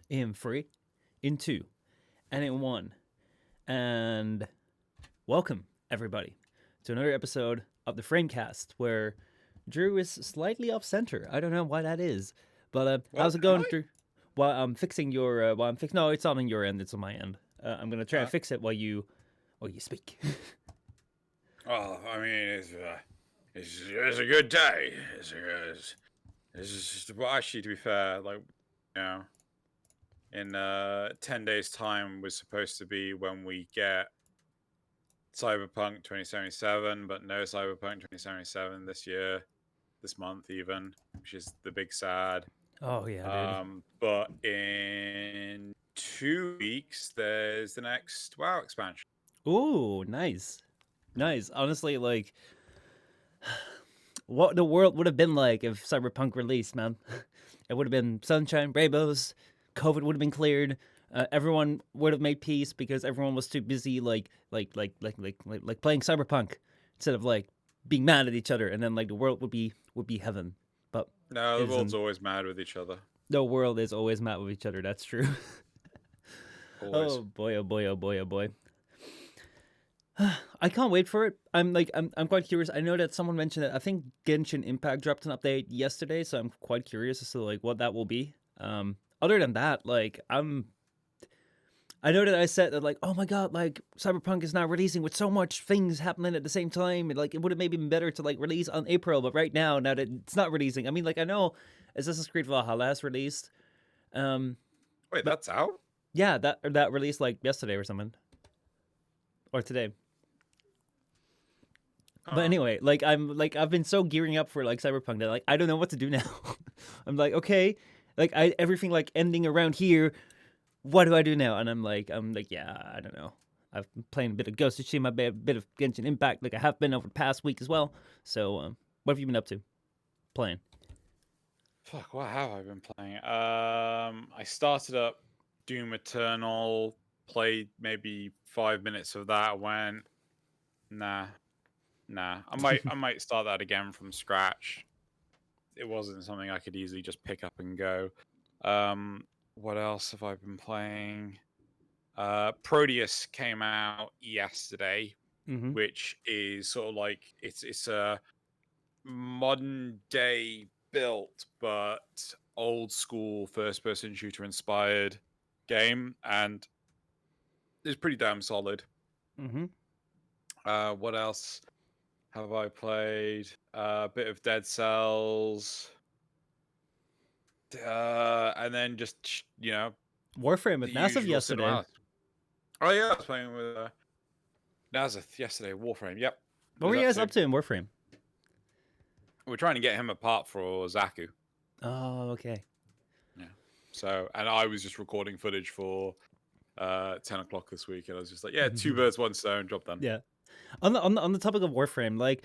in 3, in 2, and in 1. And welcome, everybody, to another episode of the FrameCast, where Drew is slightly off center. I don't know why that is. But how's it going, Drew? While I'm fixing your, no, it's not on your end, it's on my end. I'm gonna try and fix it while you speak. Well, I mean, it's a good day. Well, actually, to be fair, like, you know, in 10 days' time was supposed to be when we get Cyberpunk 2077, but no Cyberpunk 2077 this year, this month even, which is the big sad. Oh yeah, dude. But in 2 weeks, there's the next WoW expansion. Ooh, nice. Honestly, like, what the world would have been like if Cyberpunk released, man. It would have been sunshine, rainbows. COVID would have been cleared. Everyone would have made peace because everyone was too busy, like playing Cyberpunk instead of like being mad at each other, and then like the world would be heaven. But No, the world's always mad with each other. the world is always mad with each other. That's true. Always. Oh boy! Oh boy! Oh boy! Oh boy! I can't wait for it. I'm quite curious. I know that someone mentioned that I think Genshin Impact dropped an update yesterday, so I'm quite curious as to like what that will be. Other than that, like I know that I said that like, oh my god, like Cyberpunk is now releasing with so much things happening at the same time, and like it would have maybe been better to like release on April, but right now that it's not releasing. I mean, like I know Assassin's Creed Valhalla has released. Wait, but- that's out? Yeah, that released like yesterday or something, or today. But anyway, like I've been so gearing up for like Cyberpunk that like I don't know what to do now. I'm like, okay, like everything like ending around here. What do I do now? And I'm like, yeah, I don't know. I've been playing a bit of Ghost of Tsushima, a bit of Genshin Impact, like I have been over the past week as well. So, what have you been up to? Playing? Fuck, what have I been playing? I started up Doom Eternal, played maybe 5 minutes of that, went, nah. I might start that again from scratch. It wasn't something I could easily just pick up and go. What else have I been playing? Proteus came out yesterday, Mm-hmm. which is sort of like it's a modern day built but old school first person shooter inspired game, and it's pretty damn solid. Mm-hmm. What else have I played? A bit of Dead Cells, and then just Warframe with the Massive usual yesterday. cinematic. Oh yeah, I was playing with Nazeth yesterday. Warframe. Yep. What were you guys up to in Warframe? We're trying to get him a part for Zaku. Oh, okay. Yeah. So, and I was just recording footage for 10 o'clock this week, and I was just like, yeah, 2 birds, 1 stone, job done. Yeah. On the topic of Warframe, like,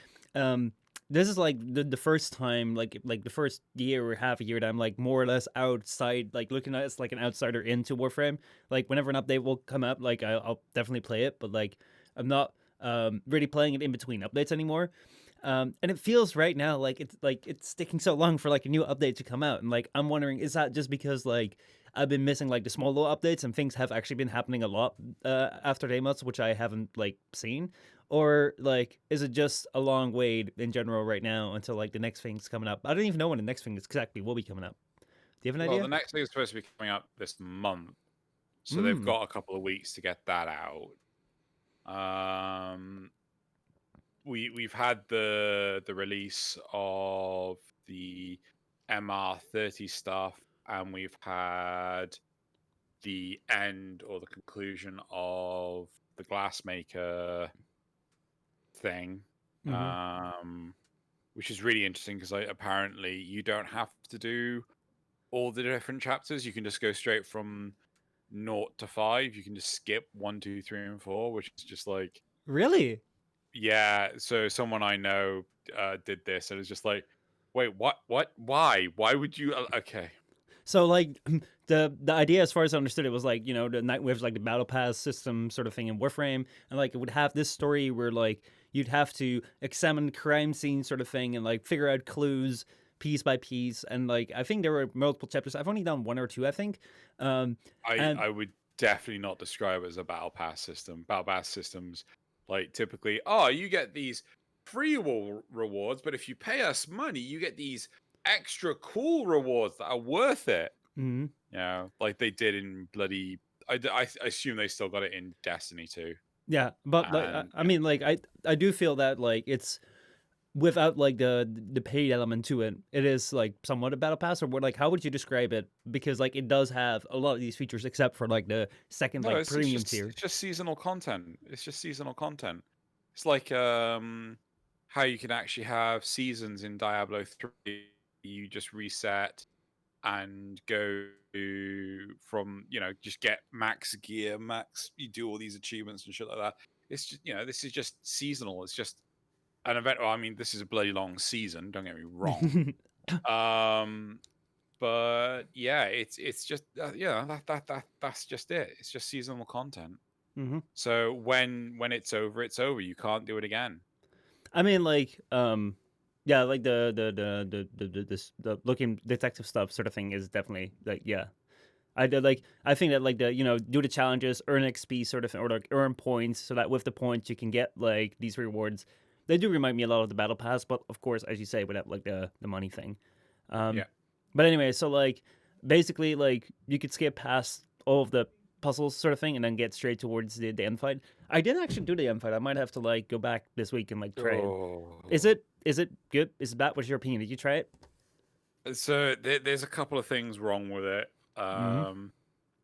this is like the first time, like the first year or half a year that I'm like more or less outside, like looking at it as like an outsider into Warframe. Like whenever an update will come up, like I'll definitely play it, but like I'm not really playing it in between updates anymore. And it feels right now like it's taking so long for like a new update to come out, and like I'm wondering, is that just because like I've been missing like the small little updates and things have actually been happening a lot after Deimos, which I haven't like seen, or like is it just a long wait in general right now until like the next thing's coming up? I don't even know when the next thing exactly will be coming up. Do you have an idea? Well, the next thing is supposed to be coming up this month, so they've got a couple of weeks to get that out. We've had the release of the MR30 stuff, and we've had the end or the conclusion of the Glassmaker thing, which is really interesting because apparently you don't have to do all the different chapters. You can just go straight from 0 to 5. You can just skip 1, 2, 3, and 4, which is just like, Really? yeah. So someone I know did this, and it's just like, wait, what, why would you? Okay. So like the idea, as far as I understood it, was like, you know, the Nightwave's like the battle pass system sort of thing in Warframe, and like it would have this story where like you'd have to examine crime scenes sort of thing and like figure out clues piece by piece, and like I think there were multiple chapters. I've only done one or two, I think. Um, and I would definitely not describe it as a battle pass system. Battle pass systems, like typically, oh, you get these free rewards, but if you pay us money, you get these extra cool rewards that are worth it. mhm. You know, like they did in bloody. I assume they still got it in Destiny too. Yeah, but like And I mean, like I do feel that like it's without like the paid element to it, it is like somewhat a battle pass. Or what, like how would you describe it? Because like it does have a lot of these features, except for like the second no, like premium it's tier. just seasonal content. It's just seasonal content. It's like how you can actually have seasons in Diablo 3. You just reset and go from, just get max gear, max, you do all these achievements and shit like that. It's just, this is just seasonal. It's just an event. Well, I mean, this is a bloody long season, don't get me wrong. Um but yeah, it's just that's just it. It's just seasonal content. hmm So when it's over, it's over. You can't do it again. I mean, like, yeah, like the looking detective stuff sort of thing is definitely like, yeah. I did like I think that like the do the challenges, earn XP sort of thing, or like earn points, so that with the points you can get like these rewards. They do remind me a lot of the battle pass, but of course, as you say, without like the money thing. Um, Yeah. but anyway, so like basically like you could skip past all of the puzzles sort of thing and then get straight towards the end fight. I did actually do the end fight. I might have to like go back this week and like try it. Is Oh. it good? Is it bad? What's your opinion? Did you try it? So there's a couple of things wrong with it. Mm-hmm.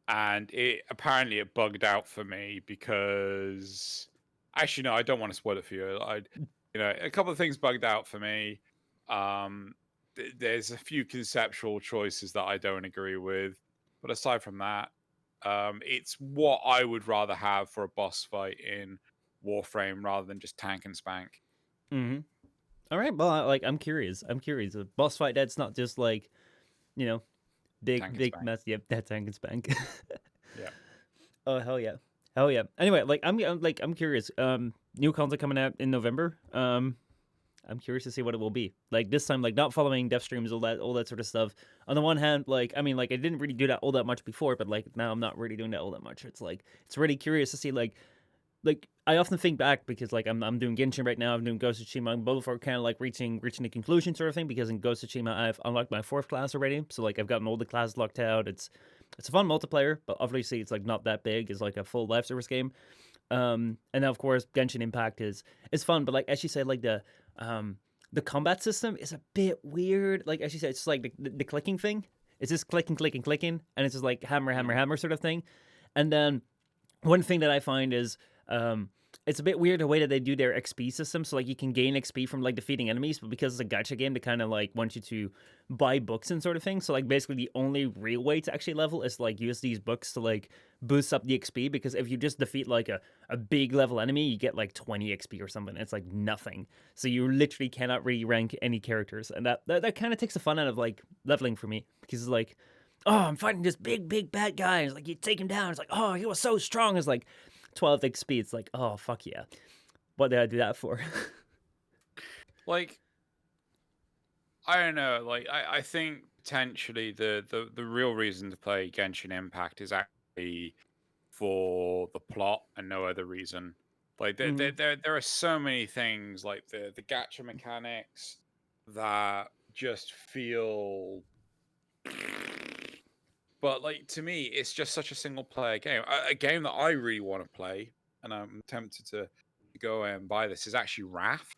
And it bugged out for me because actually no, I don't want to spoil it for you. A couple of things bugged out for me. There's a few conceptual choices that I don't agree with, but aside from that, it's what I would rather have for a boss fight in Warframe rather than just tank and spank. Mm-hmm. All right. Well, like I'm curious. I'm curious. A boss fight that's not just like you know Tank and big spank. mess. Yep, that's tank and spank. Yeah. Oh hell yeah, hell yeah. Anyway, like I'm curious. New content coming out in November. I'm curious to see what it will be. Like this time, like not following dev streams, all that sort of stuff. On the one hand, like I mean, like I didn't really do that all that much before, but like now I'm not really doing that all that much. It's like it's really curious to see like I often think back because like I'm doing Genshin right now. I'm doing Ghost of Tsushima. Both are kind of like reaching the conclusion sort of thing. Because in Ghost of Tsushima, I've unlocked my fourth class already. So like I've gotten all the classes locked out. It's a fun multiplayer, but obviously it's like not that big. It's like a full live service game. And then of course Genshin Impact is fun, but like as you said, like the combat system is a bit weird. Like as you said, it's just like the clicking thing. It's just clicking, clicking, clicking, and it's just like hammer, hammer, Mm. hammer sort of thing. And then one thing that I find is um, it's a bit weird the way that they do their XP system. So like you can gain XP from like defeating enemies, but because it's a gacha game, they kind of like want you to buy books and sort of thing. So like basically the only real way to actually level is like use these books to like boost up the XP. Because if you just defeat like a big level enemy, you get like 20 XP or something. It's like nothing. So you literally cannot really rank any characters, and that kind of takes the fun out of like leveling for me because it's like oh, I'm fighting this big bad guy. It's like you take him down. It's like, oh, he was so strong. It's like 12 XP. It's like, oh, fuck yeah. What did I do that for? Like I don't know. Like I think potentially the real reason to play Genshin Impact is actually for the plot and no other reason. Like mm-hmm. there are so many things like the gacha mechanics that just feel. But like to me, it's just such a single player game. A game that I really want to play, and I'm tempted to go and buy this is actually Raft.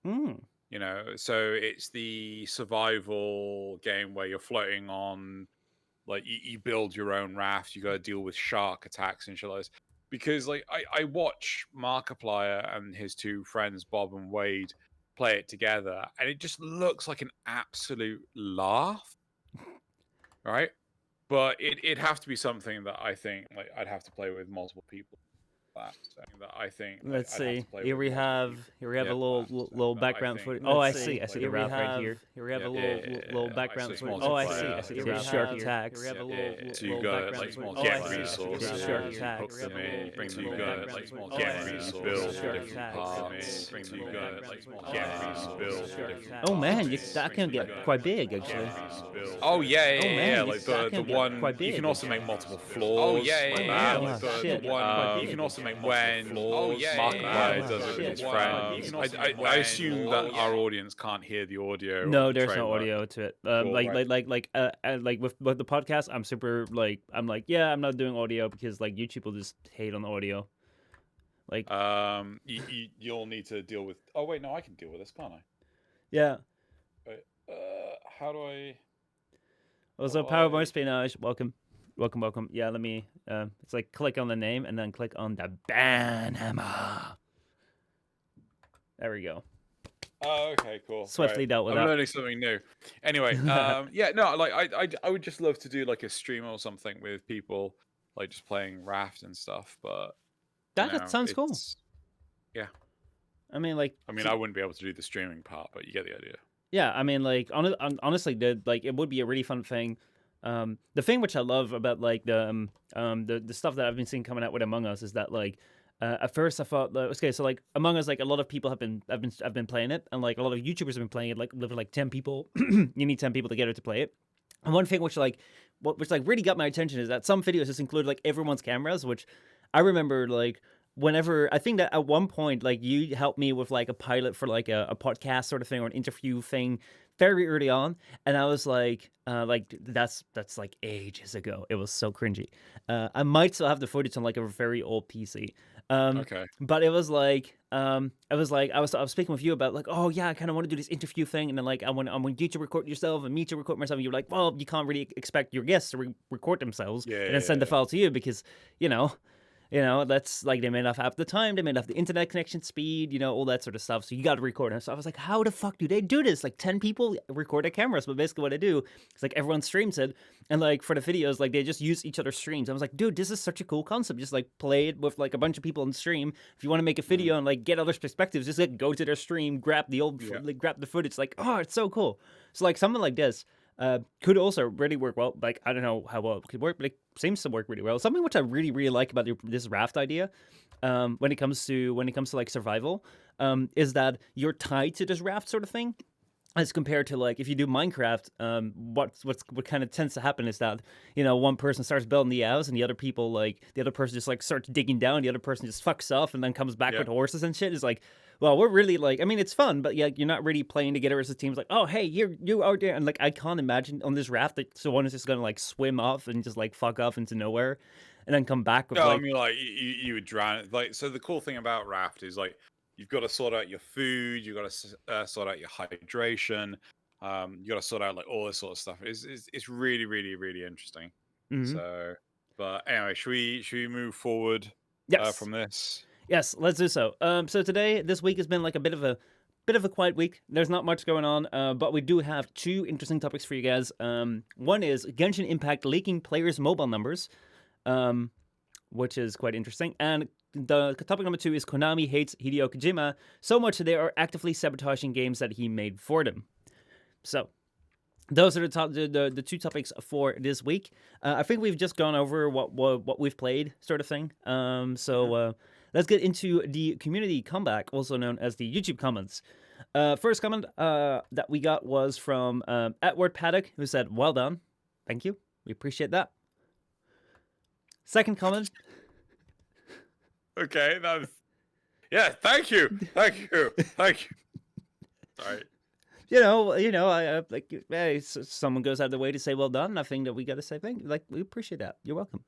Mm. So it's the survival game where you're floating on, like you build your own raft, you got to deal with shark attacks and shit like this. Because like I watch Markiplier and his two friends Bob and Wade play it together, and it just looks like an absolute laugh, right? But it'd have to be something that I think like I'd have to play with multiple people. that. That I think Let's I'd have see. to play Here with we multiple have people. a little That I background think footage. I'd Oh, I have to see. I play see the with wrap right multiple here. people. Here we have a Yeah, little so background it's footage. Oh, I see. multiplayer. I see the It's wrap. Shark multiplayer. attacks. So you Little got background like footage. multiplayer. Oh, I see. Resources. Shark You attacks. hook them in, Bring you got like Oh, get I see. resources, build Shark different attacks. parts. You got like get resources, build different Oh man, parts. that can get quite big actually. Oh yeah, Oh man, like that the can get one quite you can big. also make multiple floors. Like that. Oh Like shit. the one you can also make multiple floors. Markiplier does it with his friends. I assume that our audience can't hear the audio. No, of the there's no trailer. audio to it. Cool, right. Like with the podcast, I'm super I'm like, yeah, I'm not doing audio because like YouTube will just hate on the audio. Like, you'll need to deal with. Oh wait, no, I can deal with this, can't I? yeah. Wait, how do I? Also, Power of Espionage. Welcome. Yeah, let me. It's like click on the name and then click on the banhammer. There we go. Oh, okay, cool. Swiftly dealt with I'm that. learning something new. Anyway, yeah, no, like I would just love to do like a stream or something with people, like just playing Raft and stuff. But That sounds cool. Yeah. I mean, like. I mean, I wouldn't be able to do the streaming part, but you get the idea. Yeah, I mean, like honestly, it would be a really fun thing. The thing which I love about like the stuff that I've been seeing coming out with Among Us is that like at first I thought okay, so like Among Us, like a lot of people have been playing it, and like a lot of YouTubers have been playing it, like with like 10 people. You need 10 people together to play it. And one thing which really got my attention is that some videos just included like everyone's cameras, which I remember like whenever I think that at one point like you helped me with like a pilot for like a podcast sort of thing or an interview thing very early on, and I was like that's like ages ago. It was so cringy. I might still have the footage on like a very old PC. Okay. But it was like I was speaking with you about like, oh yeah, I kind of want to do this interview thing, and then like I want you to record yourself and me to record myself, and you're like, well, you can't really expect your guests to record themselves and then send the file to you because that's like they may not have the time, they may not have the internet connection speed, all that sort of stuff. So you got to record it. So I was like, how the fuck do they do this? Like 10 people record their cameras, but basically what they do is like everyone streams it, and like for the videos, like they just use each other's streams. I was like, dude, this is such a cool concept. Just like play it with like a bunch of people on stream. If you want to make a video and like get others' perspectives, just like go to their stream, grab the footage. Like, oh, it's so cool. So like something like this. Could also really work well. Like I don't know how well it could work, but it seems to work really well. Something which I really really like about this Raft idea, when it comes to like survival, is that you're tied to this raft sort of thing. As compared to like if you do Minecraft, what kind of tends to happen is that one person starts building the house and the other person just like starts digging down, the other person just fucks off and then comes back with horses and shit. It's like, well, we're really like, I mean, it's fun, but yeah, you're not really playing together as a team. It's like, oh hey, you out there, and like I can't imagine on this raft that someone is just gonna like swim off and just like fuck off into nowhere, and then come back with I mean, like you would drown. Like, so the cool thing about Raft is like you've got to sort out your food, you've got to sort out your hydration, you got to sort out like all this sort of stuff. It's really really really interesting. Mm-hmm. So, but anyway, should we move forward from this? Yes, let's do so. So this week has been like a bit of a quiet week. There's not much going on, but we do have two interesting topics for you guys. One is Genshin Impact leaking players' mobile numbers, which is quite interesting. And the topic number 2 is Konami hates Hideo Kojima so much that they are actively sabotaging games that he made for them. So those are the two topics for this week. I think we've just gone over what we've played, sort of thing. Let's get into the community comeback, also known as the YouTube comments. First comment that we got was from Edward Paddock, who said, well done. Thank you. We appreciate that. Second comment. Okay, yeah, thank you. Sorry. I like, hey, someone goes out of the way to say well done. I think that we got to say thank you. Like, we appreciate that. You're welcome.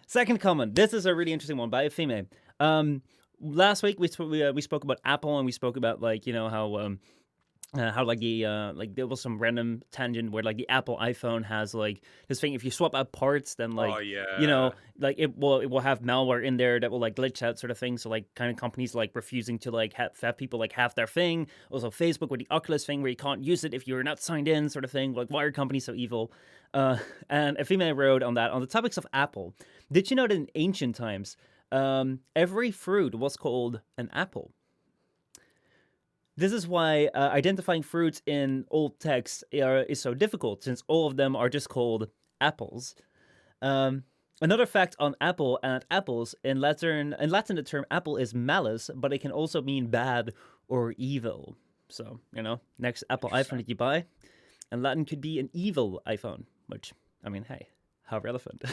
Second comment. This is a really interesting one by a female. Last week we spoke about Apple, and we spoke about like how like the like there was some random tangent where like the Apple iPhone has like this thing, if you swap out parts, then like like it will have malware in there that will like glitch out, sort of thing. So like kind of companies like refusing to like have people like have their thing. Also Facebook with the Oculus thing where you can't use it if you're not signed in, sort of thing. Like, why are companies so evil? And a female wrote on that on the topics of Apple. Did you know that in ancient times every fruit was called an apple. This is why identifying fruits in old texts is so difficult, since all of them are just called apples. Um, Another fact on apple and apples: in Latin, the term apple is malus, but it can also mean bad or evil. So next Apple iPhone Interesting. that you buy, in Latin could be an evil iPhone. Which, I mean, hey, how relevant.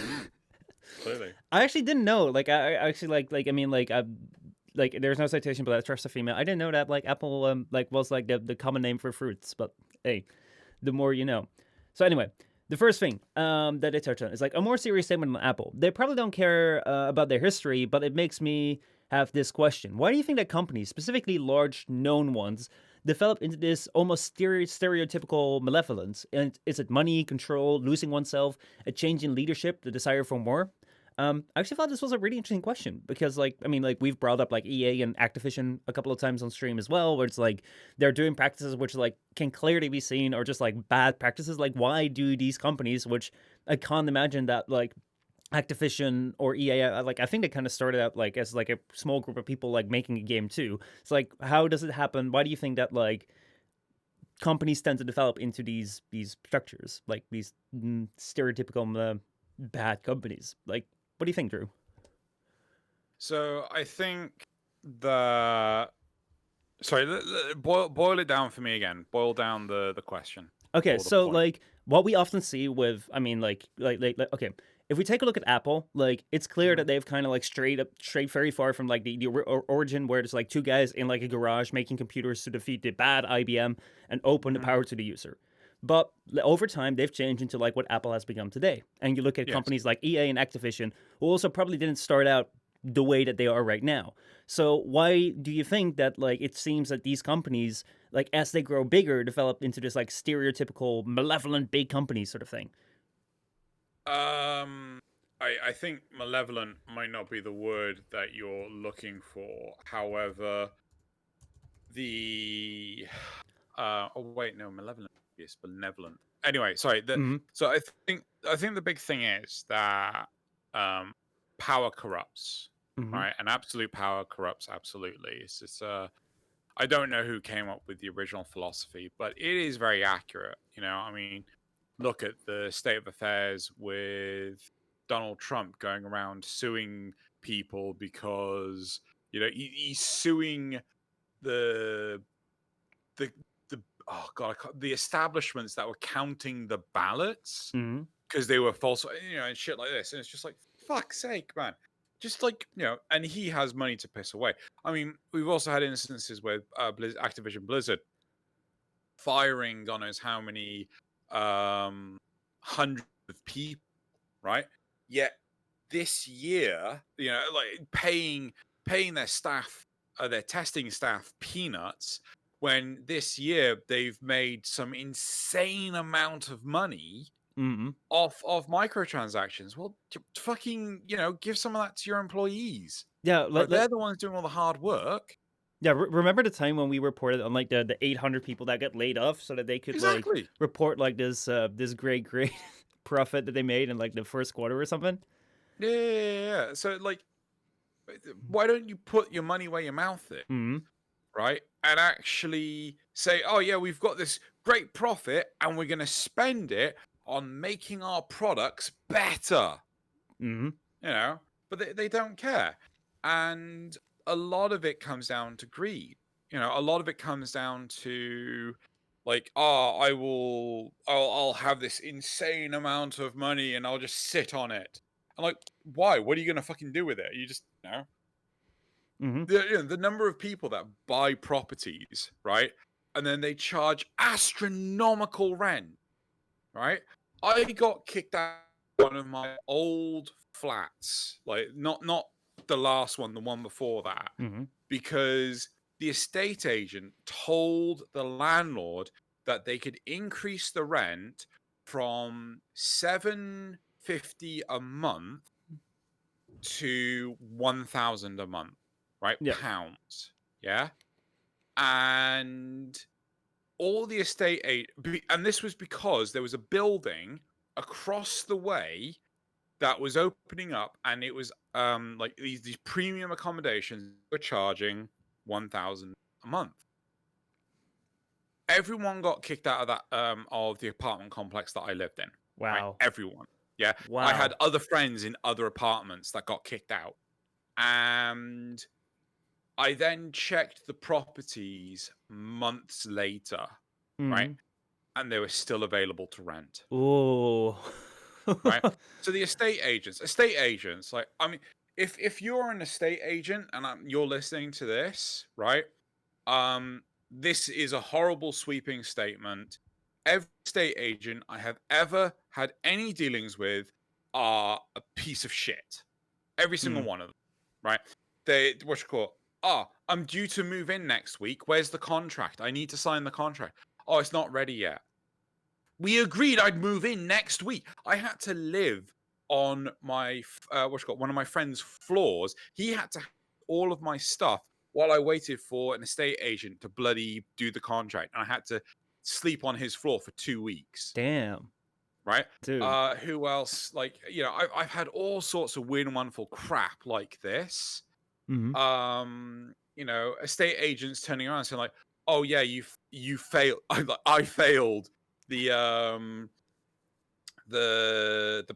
Clearly. I actually didn't know. Like, I actually like there's no citation, but I trust a female. I didn't know that like apple was like the common name for fruits. But hey, the more you know. So anyway, the first thing that they touch on is like a more serious statement on Apple. They probably don't care about their history, but it makes me have this question: why do you think that companies, specifically large known ones, develop into this almost stereotypical malevolence? And is it money, control, losing oneself, a change in leadership, the desire for more? I actually thought this was a really interesting question because, like, I mean, like we've brought up like EA and Activision a couple of times on stream as well, where it's like they're doing practices which like can clearly be seen or just like bad practices. Like, why do these companies, which I can't imagine that like Activision or EA, like I think they kind of started out like as like a small group of people like making a game too. It's like, how does it happen? Why do you think that like companies tend to develop into these structures, like these stereotypical bad companies? Like, what do you think, Drew? So I think the sorry, boil it down for me again. Boil down the question Okay, or the so point. like what we often see with, I mean, okay, if we take a look at Apple, like it's clear Hmm. that they've kind of like strayed very far from like the origin where it's like two guys in like a garage making computers to defeat the bad IBM and open the Hmm. power to the user. But over time, they've changed into like what Apple has become today. And you look at Yes. companies like EA and Activision, who also probably didn't start out the way that they are right now. So why do you think that like it seems that these companies, like as they grow bigger, develop into this like stereotypical malevolent big company sort of thing? I think malevolent might not be the word that you're looking for. However, the oh wait, no, malevolent is benevolent. Anyway, sorry. Mm-hmm. So I think the big thing is that um power corrupts, Mm-hmm. right? And absolute power corrupts absolutely. It's just I don't know who came up with the original philosophy, but it is very accurate. I mean, look at the state of affairs with Donald Trump going around suing people because he's suing the the the oh god the establishments that were counting the ballots Mm-hmm. because they were false, and shit like this, and it's just like fuck's sake, man. Just like and he has money to piss away. I mean, we've also had instances with Activision Blizzard firing God knows how many hundreds of people, right? Yet this year, like paying their staff, their testing staff peanuts, when this year they've made some insane amount of money Mm-hmm. off microtransactions. Well, fucking, give some of that to your employees. Yeah, Right? They're the ones doing all the hard work. yeah. Remember the time when we reported on like the 800 people that got laid off so that they could like Exactly. report like this great profit that they made in like the first quarter or something? Yeah, yeah, yeah, yeah. So like, why don't you put your money where your mouth is, Mm-hmm. right? And actually say, oh yeah, we've got this great profit and we're going to spend it on making our products better. Mm-hmm. you know but they don't care, and a lot of it comes down to greed. A lot of it comes down to like, oh, I'll have this insane amount of money and I'll just sit on it. And like, why? What are you gonna fucking do with it? You just Mm-hmm. the number of people that buy properties, right, and then they charge astronomical rent, right? I got kicked out of one of my old flats, like not the last one, the one before that, Mm-hmm. because the estate agent told the landlord that they could increase the rent from 750 a month to 1,000 a month, right? Yeah. Pounds, yeah. And all the and this was because there was a building across the way that was opening up, and it was like these premium accommodations were charging 1,000 a month. Everyone got kicked out of that of the apartment complex that I lived in. Right, Wow. everyone. Yeah, I had Wow. other friends in other apartments that got kicked out, and I then checked the properties months later, right, Mm. and they were still available to rent. Ooh. Right. So the estate agents, like, I mean, if you're an estate agent and you're listening to this, right? This is a horrible sweeping statement. Every estate agent I have ever had any dealings with are a piece of shit. Every single Mm. one of them, right? They what you call, I'm due to move in next week. Where's the contract? I need to sign the contract. Oh, it's not ready yet. We agreed I'd move in next week. I had to live on my one of my friend's floors. He had to have all of my stuff while I waited for an estate agent to bloody do the contract, and I had to sleep on his floor for 2 weeks. Damn, Right? dude. Who else? Like, I've had all sorts of weird and wonderful crap like this. Mm-hmm. Estate agents turning around and saying like, "Oh yeah, you failed. I failed the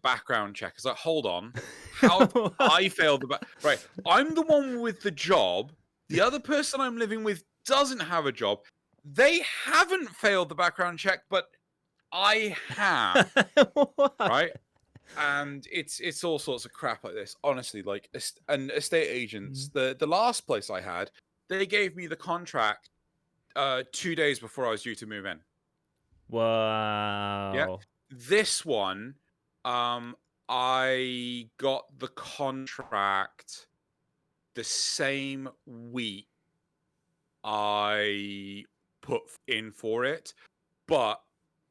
background check." It's like, hold on, how have I failed right? I'm the one with the job. The other person I'm living with doesn't have a job. They haven't failed the background check, but I have, What? right? And it's all sorts of crap like this. Honestly, like, and estate agents. Mhm. The last place I had, they gave me the contract 2 days before I was due to move in. Yeah. Wow. This one, I got the contract the same week I put in for it, but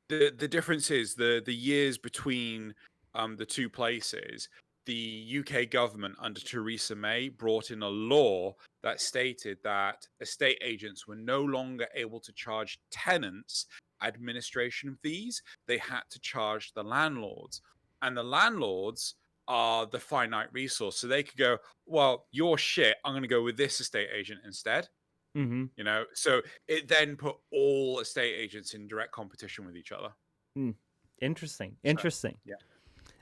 the difference is the years between the two places. The UK government under Theresa May brought in a law that stated that estate agents were no longer able to charge tenants administration fees. They had to charge the landlords, and the landlords are the finite resource. So they could go, well, you're shit, I'm going to go with this estate agent instead. Mm-hmm. So it then put all estate agents in direct competition with each other. Mm. Interesting. So Interesting. yeah,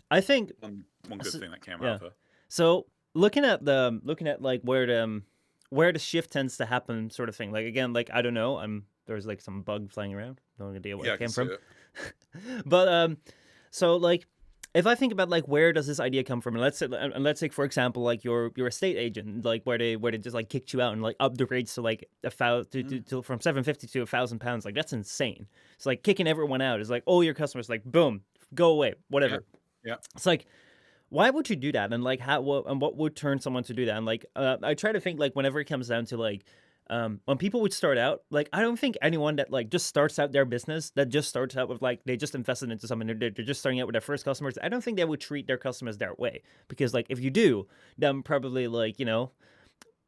I think. one good So, thing that came out yeah. of it. So looking at like where the shift tends to happen, sort of thing. Like again, like I don't know. There's like some bug flying around. No idea where Yeah, I it can came see from. it. But so like if I think about like where does this idea come from, and let's say for example like your estate agent, like where they just like kicked you out and like up the rates to like to from 750 to £1,000, like that's insane. It's like kicking everyone out. It's like all your customers like boom, go away, whatever. Yeah. It's like, why would you do that? And like what would turn someone to do that? And like I try to think like whenever it comes down to like when people would start out, like I don't think anyone that like just starts out their business, that just starts out with like they just invested into something, they're just starting out with their first customers, I don't think they would treat their customers that way. Because like if you do, then probably like you're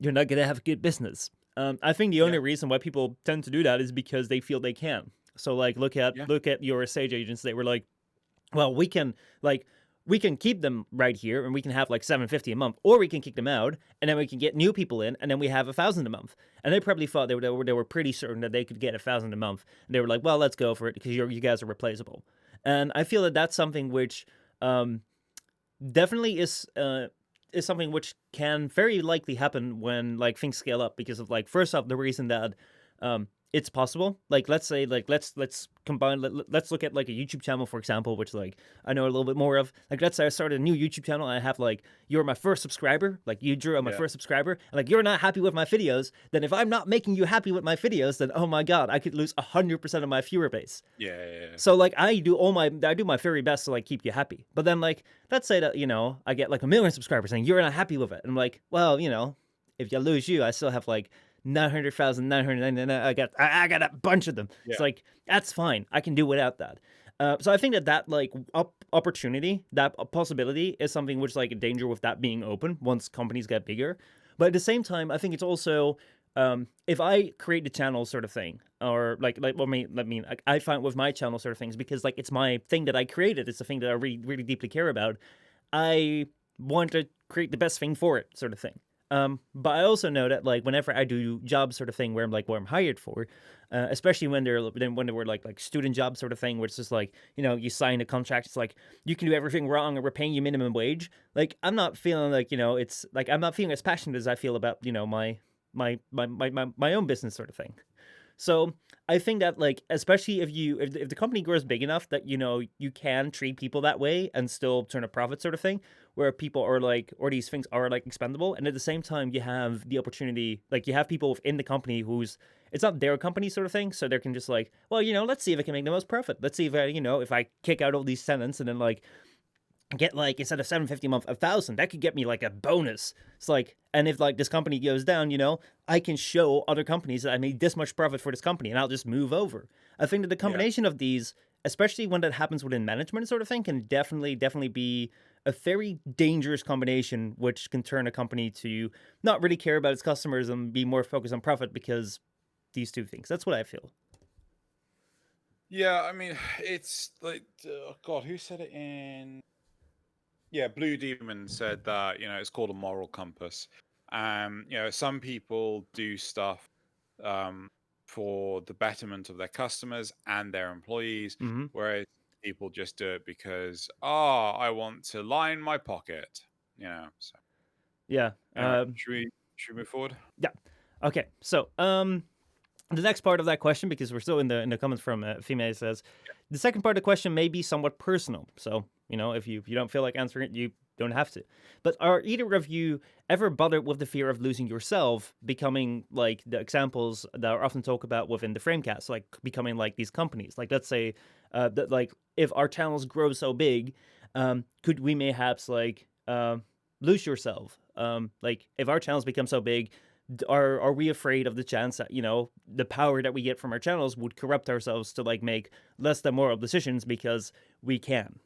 not gonna have a good business. I think the only Yeah. reason why people tend to do that is because they feel they can. So like look at your estate agents. They were like, well, we can keep them right here and we can have like 750 a month, or we can kick them out and then we can get new people in and then we have 1,000 a month. And they probably thought they were pretty certain that they could get 1,000 a month. And they were like, well, let's go for it because you guys are replaceable. And I feel that that's something which definitely is something which can very likely happen when like things scale up, because of like first off the reason that it's possible. Like let's say like let's combine let's look at like a YouTube channel, for example, which like I know a little bit more of. Like let's say I started a new YouTube channel and I have like you're my first subscriber, like you Drew are my first subscriber, and like you're not happy with my videos, then if I'm not making you happy with my videos, then oh my god, I could lose 100% of my viewer base. Yeah. So like I do my very best to like keep you happy. But then like let's say that I get like 1 million subscribers and you're not happy with it. And I'm like, well, if you lose you, I still have like 900,999. I got a bunch of them. Yeah. It's like that's fine. I can do without that. So I think that like opportunity, that possibility is something which like a danger with that being open once companies get bigger. But at the same time, I think it's also if I create the channel sort of thing, or I find with my channel sort of things, because like it's my thing that I created, it's the thing that I really, really deeply care about. I want to create the best thing for it, sort of thing. But I also know that like whenever I do jobs, sort of thing, where I'm like where I'm hired for, especially when they were like student jobs, sort of thing, where it's just like you sign a contract, it's like you can do everything wrong and we're paying you minimum wage. Like I'm not feeling like it's like I'm not feeling as passionate as I feel about my own business, sort of thing. So I think that like especially if the company grows big enough that you can treat people that way and still turn a profit, sort of thing, where people are like or these things are like expendable, and at the same time you have the opportunity, like you have people within the company who's it's not their company, sort of thing, so they can just like, well, let's see if I can make the most profit. Let's see if if I kick out all these tenants and then like get like instead of 750 a month 1,000, that could get me like a bonus. It's like, and if like this company goes down, I can show other companies that I made this much profit for this company and I'll just move over. I think that the Yeah. combination of these, especially when that happens within management, sort of thing, can definitely be a very dangerous combination, which can turn a company to not really care about its customers and be more focused on profit, because these two things, that's what I feel. Yeah, I mean, it's like, God, who said it in? Yeah, Blue Demon said that, it's called a moral compass. Some people do stuff um, for the betterment of their customers and their employees, Hmm. whereas people just do it because, oh, I want to line my pocket. So Yeah. anyway, should we move forward? Yeah. Okay. So, the next part of that question, because we're still in the comments from female, says the second part of the question may be somewhat personal. So if you don't feel like answering it, you don't have to. But are either of you ever bothered with the fear of losing yourself, becoming like the examples that are often talked about within the FrameCast, like becoming like these companies? Like let's say that like if our channels grow so big, could we mayhaps like lose yourself? Like if our channels become so big, are we afraid of the chance that the power that we get from our channels would corrupt ourselves to like make less than moral decisions because we can?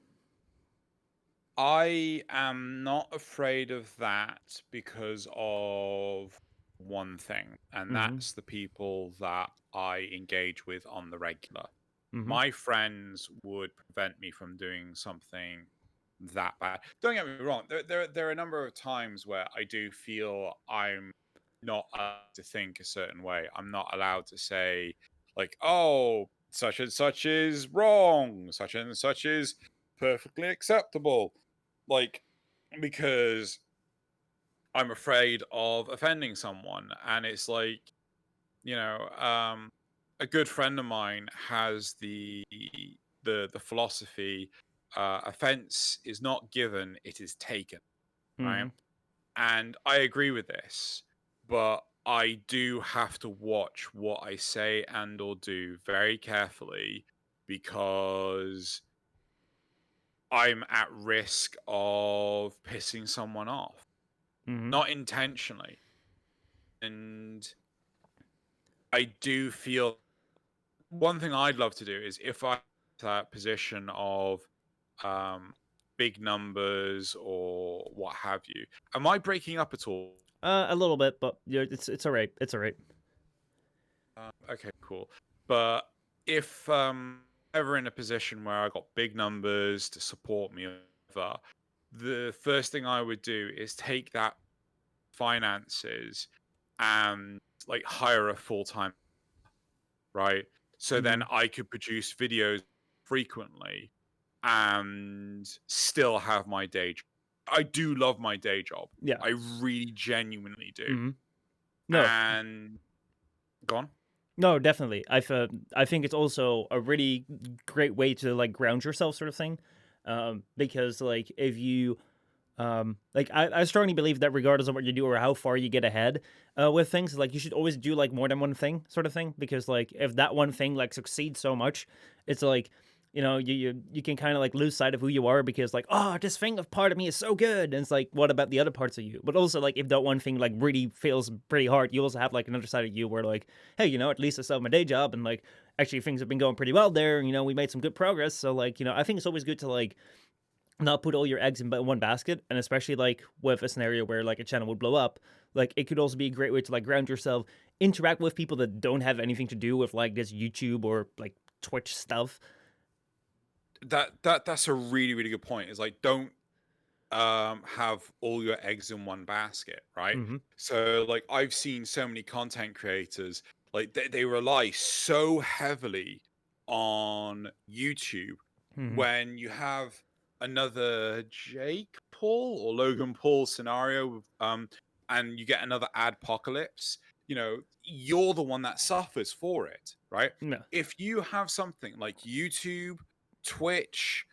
I am not afraid of that because of one thing, and Mm-hmm. that's the people that I engage with on the regular. Mm-hmm. My friends would prevent me from doing something that bad. Don't get me wrong. There are a number of times where I do feel I'm not allowed to think a certain way. I'm not allowed to say, like, oh, such and such is wrong, such and such is perfectly acceptable. Like, because I'm afraid of offending someone. And it's like, you know, um, a good friend of mine has the philosophy, offense is not given, it is taken, right? Mm-hmm. And I agree with this, but I do have to watch what I say and or do very carefully because I'm at risk of pissing someone off, Mm-hmm. not intentionally. And I do feel one thing I'd love to do is if I that position of um big numbers or what have you. Am I breaking up at all? A little bit, but yeah, it's all right. It's all right. Okay, cool. But if ever in a position where I got big numbers to support me over, the first thing I would do is take that finances and like hire a full-time, right? So then Mm-hmm. I could produce videos frequently and still have my day job. I do love my day job. Yeah. I really genuinely do. Mm-hmm. No. And gone. No, definitely. I think it's also a really great way to like ground yourself, sort of thing, because like if you like I strongly believe that regardless of what you do or how far you get ahead with things, like you should always do like more than one thing, sort of thing, because like if that one thing like succeeds so much, it's like you can kind of like lose sight of who you are, because like, oh, this thing of part of me is so good, and it's like, what about the other parts of you? But also like if that one thing like really fails pretty hard, you also have like another side of you where like, hey, at least I still have my day job, and like actually things have been going pretty well there, and we made some good progress. So like, I think it's always good to like not put all your eggs in one basket, and especially like with a scenario where like a channel would blow up, like it could also be a great way to like ground yourself, interact with people that don't have anything to do with like this YouTube or like Twitch stuff. That's a really really good point. Is like don't have all your eggs in one basket, right? Mm-hmm. So like I've seen so many content creators like they rely so heavily on YouTube Mm-hmm. when you have another Jake Paul or Logan Paul scenario and you get another adpocalypse, you're the one that suffers for it, right? Yeah. If you have something like YouTube, Twitch,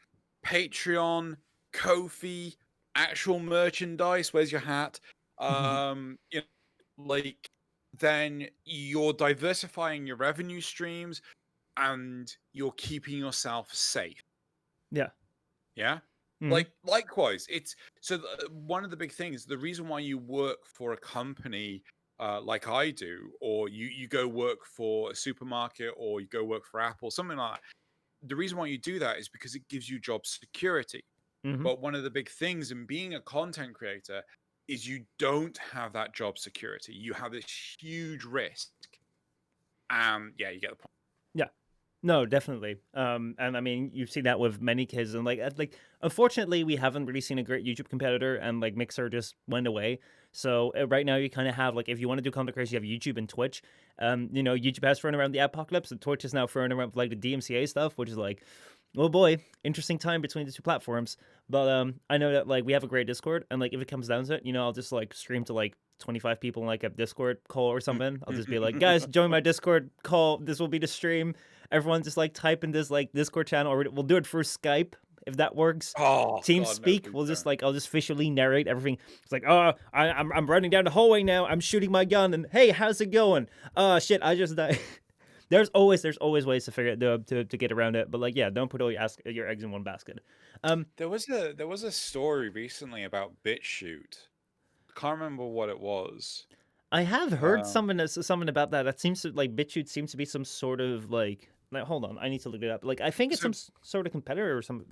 Patreon, Kofi, actual merchandise, where's your hat? You know, like then you're diversifying your revenue streams and you're keeping yourself safe. Yeah. Yeah. Mm-hmm. Like likewise, it's so one of the big things, the reason why you work for a company like I do, or you go work for a supermarket, or you go work for Apple, something like that. The reason why you do that is because it gives you job security. Mm-hmm. But one of the big things in being a content creator is you don't have that job security. You have this huge risk. Yeah, you get the point. Yeah. No, definitely. And I mean, you've seen that with many kids, and like, unfortunately, we haven't really seen a great YouTube competitor, and like Mixer just went away. So right now, you kind of have like, if you want to do content creation, you have YouTube and Twitch. YouTube has thrown around the apocalypse, and Twitch is now throwing around like the DMCA stuff, which is like, oh boy, interesting time between the two platforms. But I know that like we have a great Discord, and like if it comes down to it, I'll just like stream to like 25 people in like a Discord call or something. I'll just be like, guys, join my Discord call. This will be the stream. Everyone just like type in this like Discord channel, or we'll do it through Skype if that works. Oh God, no, TeamSpeak, please we'll just don't. like I'll just visually narrate everything. It's like, I'm running down the hallway now. I'm shooting my gun, and hey, how's it going? Shit, I just died. There's always ways to figure it to get around it, but like yeah, don't put all your eggs in one basket. There was a story recently about BitChute. I can't remember what it was. I have heard Um, something about that. That seems to like BitChute seems to be some sort of like hold on, I need to look it up. Like I think it's so some sort of competitor or something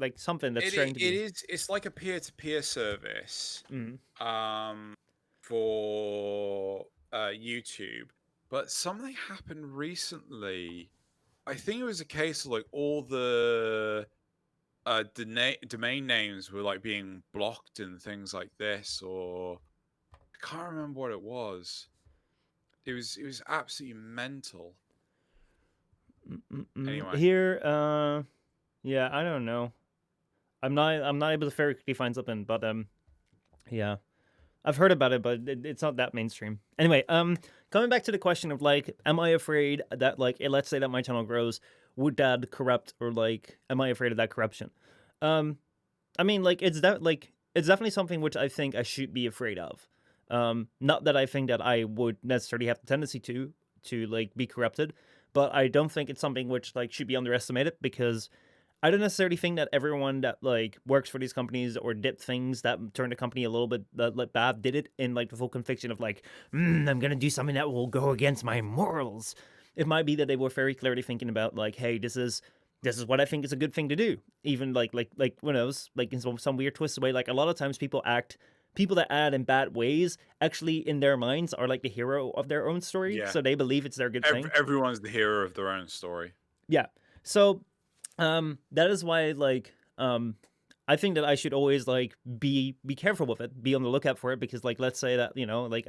that's trying to it be. is it's like a peer-to-peer service Mm, um for YouTube, but something happened recently. I think it was a case of like all the domain names were like being blocked and things like this, or I can't remember what it was. It was absolutely mental. Anyway, Here, yeah, I don't know. I'm not able to very quickly find something, but yeah. I've heard about it, but it's not that mainstream. Anyway, coming back to the question of like, am I afraid that like, let's say that my channel grows, would that corrupt, or like, am I afraid of that corruption? Um, I mean, like, it's definitely something which I think I should be afraid of. Not that I think that I would necessarily have the tendency to like be corrupted, but I don't think it's something which like should be underestimated, because I don't necessarily think that everyone that like works for these companies or did things that turned the company a little bit like bad did it in like the full conviction of like, I'm gonna do something that will go against my morals. It might be that they were very clearly thinking about like, hey, this is what I think is a good thing to do. Even like when I was like in some weird twisted way, like a lot of times people that act in bad ways actually in their minds are like the hero of their own story, yeah, so they believe it's their good thing. everyone's the hero of their own story. Yeah. So that is why like I think that I should always like be careful with it, be on the lookout for it, because like let's say that like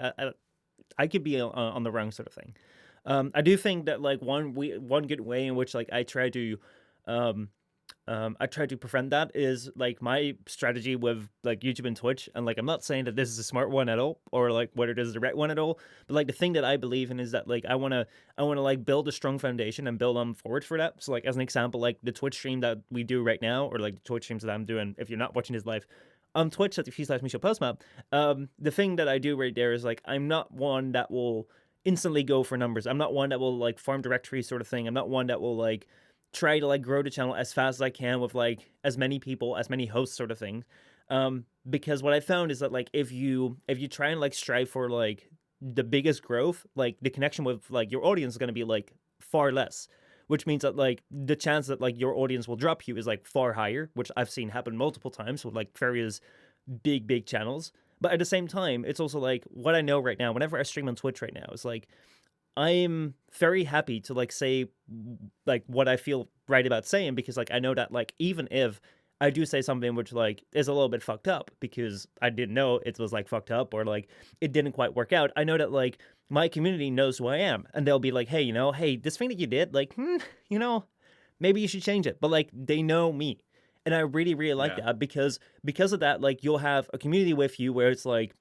I could be on the wrong sort of thing. I do think that like one good way in which like um I try to prevent that is like my strategy with like YouTube and Twitch. And like I'm not saying that this is a smart one at all, or like whether this is the right one at all, but like the thing that I believe in is that like I wanna like build a strong foundation and build on forward for that. So like as an example, like the Twitch stream that we do right now, or like the Twitch streams that I'm doing, if you're not watching this live on Twitch at the /Michel Postma, the thing that I do right there is like I'm not one that will instantly go for numbers. I'm not one that will like farm directories sort of thing. I'm not one that will like try to like grow the channel as fast as I can with like as many people, as many hosts sort of thing. Because what I found is that like if you try and like strive for like the biggest growth, like the connection with like your audience is going to be like far less, which means that like the chance that like your audience will drop you is like far higher, which I've seen happen multiple times with like various big channels. But at the same time, it's also like what I know right now, whenever I stream on Twitch right now, is like I'm very happy to like say like what I feel right about saying, because like I know that like even if I do say something which like is a little bit fucked up because I didn't know it was like fucked up or like it didn't quite work out, I know that like my community knows who I am and they'll be like, hey, hey, this thing that you did, like, you know, maybe you should change it. But like they know me. And I really, really like Yeah. that because of that, like you'll have a community with you where it's like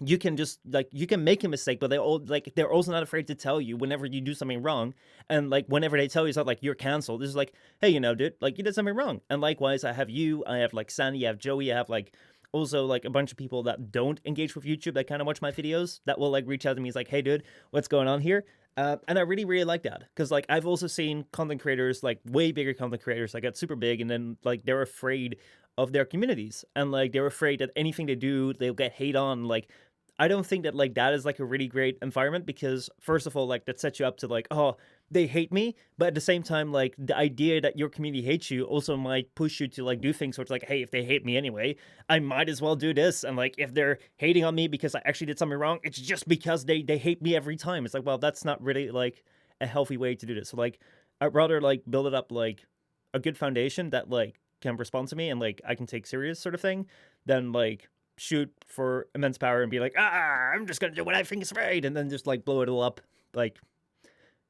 you can just like you can make a mistake, but they're also not afraid to tell you whenever you do something wrong. And like whenever they tell you it's not like you're canceled. This is like, hey, dude, like you did something wrong. And likewise, I have you, I have like Sandy, I have Joey, I have like also like a bunch of people that don't engage with YouTube that kind of watch my videos that will like reach out to me. It's like, hey, dude, what's going on here? And I really, really like that because like I've also seen content creators, like way bigger content creators, like get super big, and then like they're afraid of their communities, and like they're afraid that anything they do, they'll get hate on. Like I don't think that like that is like a really great environment because first of all, like that sets you up to like, oh, they hate me, but at the same time, like the idea that your community hates you also might push you to like do things where it's like, hey, if they hate me anyway, I might as well do this. And like if they're hating on me because I actually did something wrong, it's just because they hate me every time. It's like, well, that's not really like a healthy way to do this. So like I'd rather like build it up like a good foundation that like can respond to me and like I can take serious sort of thing than like shoot for immense power and be like, I'm just gonna do what I think is right, and then just like blow it all up like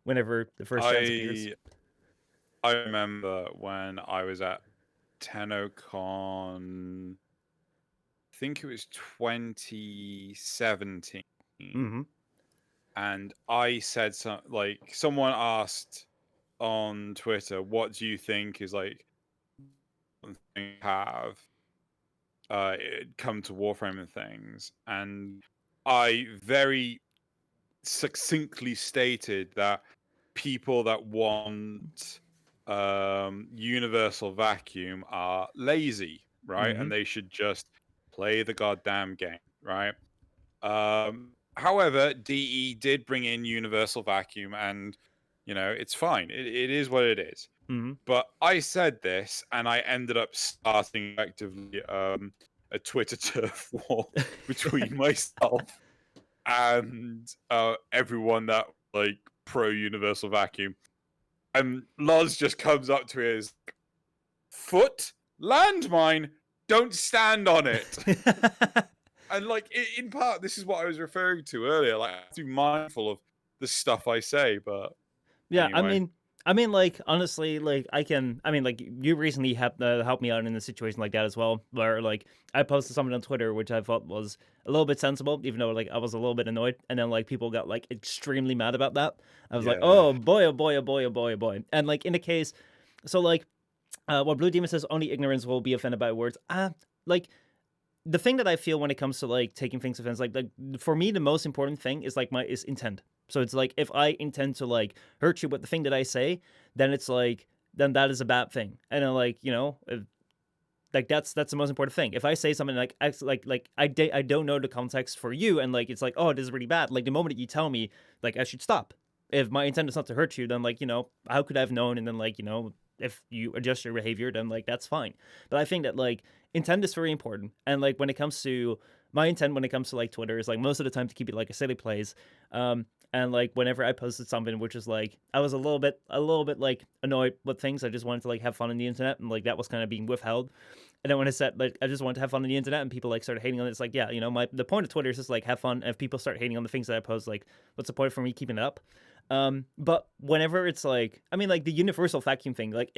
whenever the first chance appears. I remember when I was at TennoCon, I think it was 2017, Mm-hmm. and I said like someone asked on Twitter, "What do you think is like something have come to Warframe and things?" And I very succinctly stated that people that want universal vacuum are lazy, right? Mm-hmm. And they should just play the goddamn game, right? However, DE did bring in universal vacuum, and it's fine. It is what it is. Mm-hmm. But I said this, and I ended up starting effectively a Twitter turf war between myself and everyone that like pro universal vacuum. And Loz just comes up to his foot landmine. Don't stand on it. And like in part, this is what I was referring to earlier. Like I have to be mindful of the stuff I say. But Yeah, anyway, like honestly, like like you recently helped me out in a situation like that as well, where like I posted something on Twitter which I thought was a little bit sensible, even though like I was a little bit annoyed, and then like people got like extremely mad about that. I was like, yeah, oh boy, oh boy, oh boy, oh boy, oh boy, and like in the case, so like, what Blue Demon says, only ignorance will be offended by words. Like the thing that I feel when it comes to like taking things offense, like for me, the most important thing is like is intent. So it's like if I intend to like hurt you with the thing that I say, then it's like then that is a bad thing. And then like like that's the most important thing. If I say something like I don't know the context for you, and like it's like, oh, this is really bad. Like the moment that you tell me like I should stop. If my intent is not to hurt you, then like how could I have known? And then like if you adjust your behavior, then like that's fine. But I think that like intent is very important, and like when it comes to my intent when it comes to like Twitter is like most of the time to keep it like a silly place. And like whenever I posted something which is like I was a little bit like annoyed with things, I just wanted to like have fun on the internet, and like that was kind of being withheld. And then when I said like I just wanted to have fun on the internet, and people like started hating on it, it's like, yeah, the point of Twitter is just like have fun. And if people start hating on the things that I post, like what's the point for me keeping it up? But whenever it's like, like the universal vacuum thing, like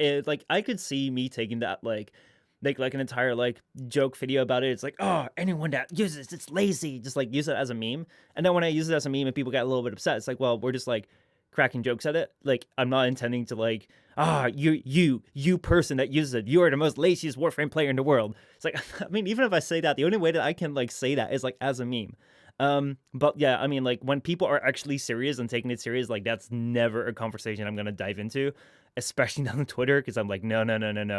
I could see me taking that like make like an entire like joke video about it. It's like, oh, anyone that uses it's lazy, just like use it as a meme. And then when I use it as a meme and people get a little bit upset, it's like, well, we're just like cracking jokes at it. Like I'm not intending to like, you person that uses it, you are the most laziest Warframe player in the world. It's like, even if I say that, the only way that I can like say that is like as a meme. But yeah, like when people are actually serious and taking it serious, like that's never a conversation I'm gonna dive into, especially on Twitter, because I'm like, no,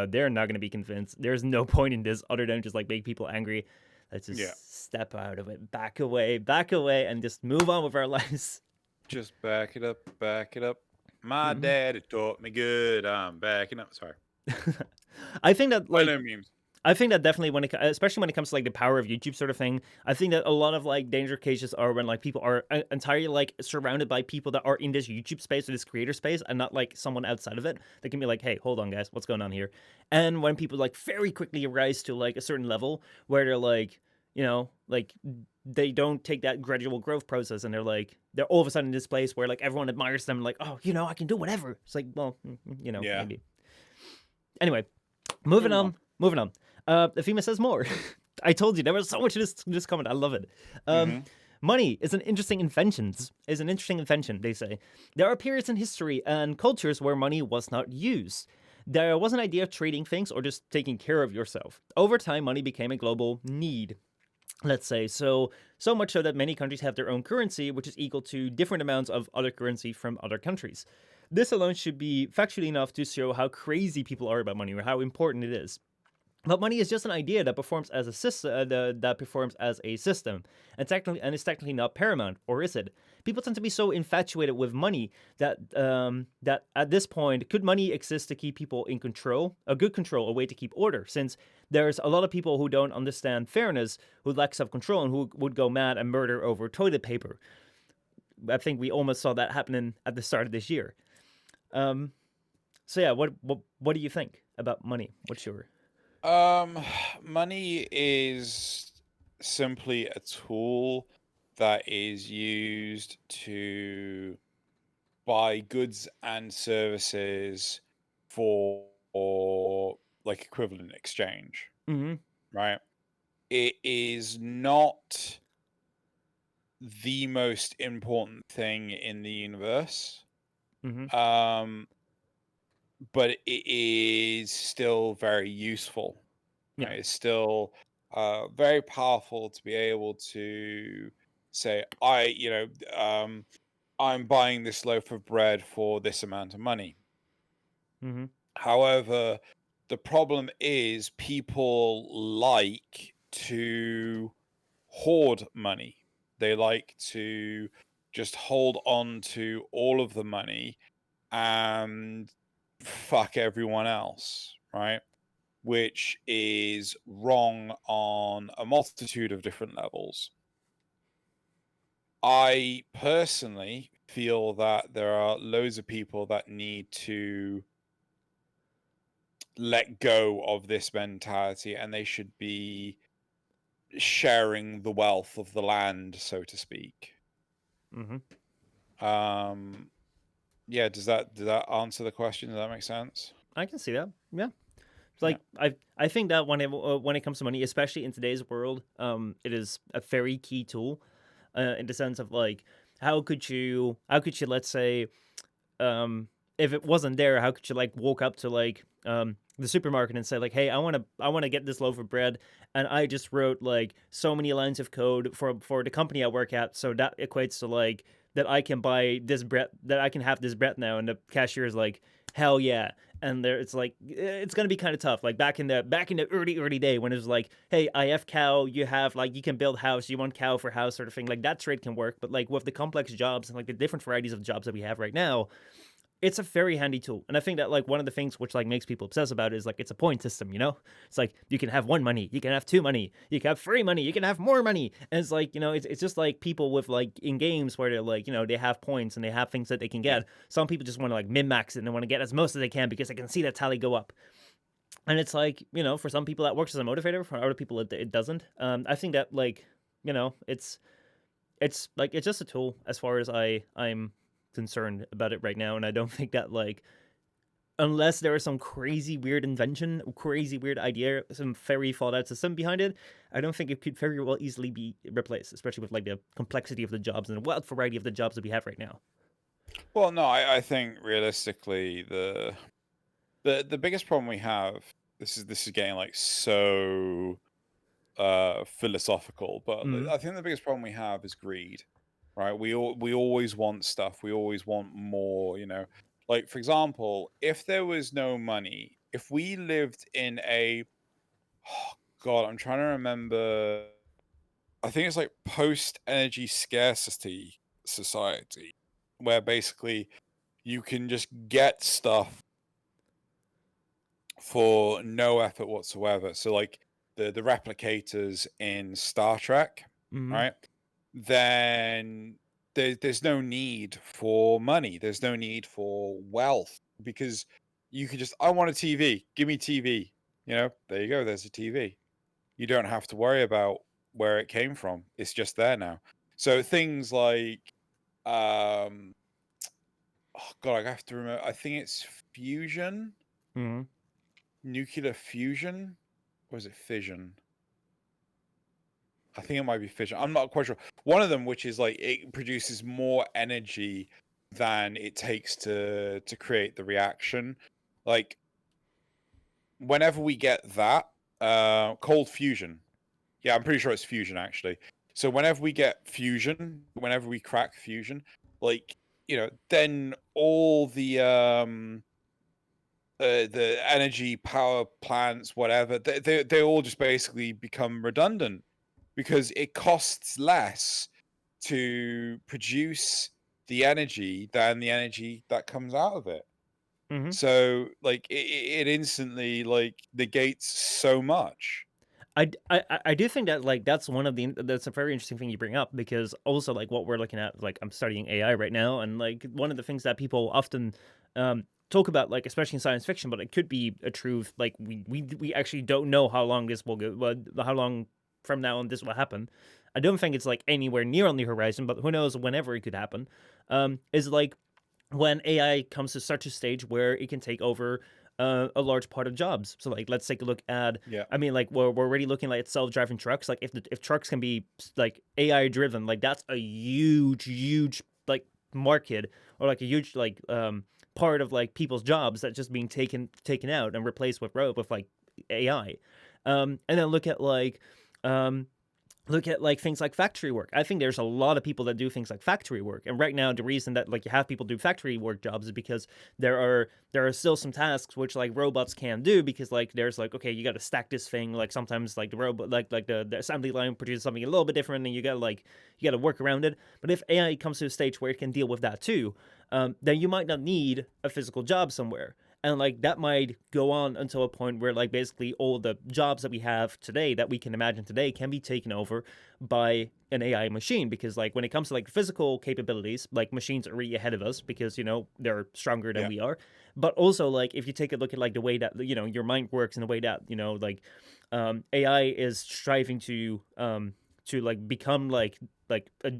they're not gonna be convinced. There's no point in this other than just like make people angry. Let's yeah. just step out of it, back away, and just move on with our lives. Just back it up, back it up. My Mhm. daddy taught me good. I'm backing up. Sorry. I think that I like know memes. I think that definitely especially when it comes to like the power of YouTube sort of thing, I think that a lot of like danger cases are when like people are entirely like surrounded by people that are in this YouTube space or this creator space and not like someone outside of it. They can be like, hey, hold on, guys, what's going on here? And when people like very quickly rise to like a certain level where they're like, like they don't take that gradual growth process and they're all of a sudden in this place where like everyone admires them, like, oh, I can do whatever. It's like, well, Yeah. maybe. Anyway, moving Moving on. on. Moving on. Afima says more. I told you there was so much in this comment. I love it. hmm Money is an interesting invention. They say there are periods in history and cultures where money was not used. There was an idea of trading things or just taking care of yourself. Over time, money became a global need. Let's say so much so that many countries have their own currency, which is equal to different amounts of other currency from other countries. This alone should be factually enough to show how crazy people are about money or how important it is. But money is just an idea that performs as a system, that performs as a system, and is technically not paramount, or is it? People tend to be so infatuated with money that that at this point, could money exist to keep people in control, a good control, a way to keep order? Since there's a lot of people who don't understand fairness, who lack self-control, and who would go mad and murder over toilet paper. I think we almost saw that happening at the start of this year. So yeah, what do you think about money? What's your Money is simply a tool that is used to buy goods and services for like equivalent exchange, mm-hmm, right? It is not the most important thing in the universe. mm-hmm, Um, but it is still very useful. yeah, Right? It's still very powerful to be able to say, I'm buying this loaf of bread for this amount of money. mm-hmm, However, the problem is people like to hoard money. They like to just hold on to all of the money and fuck everyone else, right? Which is wrong on a multitude of different levels. I personally feel that there are loads of people that need to let go of this mentality and they should be sharing the wealth of the land, so to speak. mm-hmm. Um, yeah, does that answer the question? Does that make sense? I can see that. Yeah. It's Yeah. like I think that when it comes to money, especially in today's world, it is a very key tool, in the sense of like how could you let's say, if it wasn't there, how could you like walk up to like the supermarket and say like, hey, I want to get this loaf of bread, and I just wrote like so many lines of code for the company I work at, so that equates to like that I can buy this bread, that I can have this bread now, and the cashier is like, hell yeah. And there, it's like it's gonna be kind of tough. Like back in the early day when it was like, hey, I have cow, you have like you can build house, you want cow for house sort of thing. Like that trade can work, but like with the complex jobs and like the different varieties of jobs that we have right now, it's a very handy tool. And I think that like one of the things which like makes people obsess about it is like it's a point system, It's like you can have one money, you can have two money, you can have free money, you can have more money. And it's like, it's just like people with like in games where they're like, they have points and they have things that they can Yeah. get. Some people just want to like min-max it and they want to get as most as they can because they can see that tally go up. And it's like, for some people that works as a motivator, for other people it doesn't. I think that like, it's like it's just a tool as far as I'm concerned about it right now, and I don't think that like unless there is some crazy weird invention, crazy weird idea, some very thought out system behind it, I don't think it could very well easily be replaced, especially with like the complexity of the jobs and the wide variety of the jobs that we have right now. Well, no, I think realistically the biggest problem we have, this is getting like so philosophical, but Mm-hmm. I think the biggest problem we have is greed, right? We always want stuff. We always want more, Like for example, if there was no money, if we lived in a oh God, I'm trying to remember. I think it's like post energy scarcity society where basically you can just get stuff for no effort whatsoever. So like the replicators in Star Trek, Mm-hmm. right? Then there's no need for money. There's no need for wealth because you can just, I want a TV. Give me TV. There you go. There's a TV. You don't have to worry about where it came from. It's just there now. So things like, um, oh God, I have to remember. I think it's fusion, Mm-hmm. nuclear fusion, or is it fission? I think it might be fission. I'm not quite sure. One of them, which is like it produces more energy than it takes to create the reaction. Like whenever we get that, cold fusion. Yeah, I'm pretty sure it's fusion actually. So whenever we get fusion, whenever we crack fusion, like then all the energy power plants, whatever, they all just basically become redundant because it costs less to produce the energy than the energy that comes out of it. Mm-hmm. So like it instantly like negates so much. I do think that like that's that's a very interesting thing you bring up, because also like what we're looking at, like I'm studying AI right now, and like one of the things that people often talk about, like especially in science fiction, but it could be a truth, like we actually don't know how long this will go, how long from now on this will happen. I don't think it's like anywhere near on the horizon, but who knows, whenever it could happen. Is like when AI comes to such a stage where it can take over a large part of jobs. So like let's take a look at, Yeah. I mean, like we're already looking like at self-driving trucks. Like if trucks can be like AI driven, like that's a huge like market, or like a huge like part of like people's jobs that's just being taken out and replaced with like AI. And then um look at like things like factory work. I think there's a lot of people that do things like factory work, and right now the reason that like you have people do factory work jobs is because there are still some tasks which like robots can do, because like there's like, okay, you got to stack this thing, like sometimes like the robot like the assembly line produces something a little bit different, and you got to work around it. But if AI comes to a stage where it can deal with that too, then you might not need a physical job somewhere. And like that might go on until a point where like basically all the jobs that we have today, that we can imagine today, can be taken over by an AI machine. Because like when it comes to like physical capabilities, like machines are really ahead of us, because they're stronger than Yeah. we are. But also like if you take a look at like the way that your mind works, and the way that like AI is striving to like become like a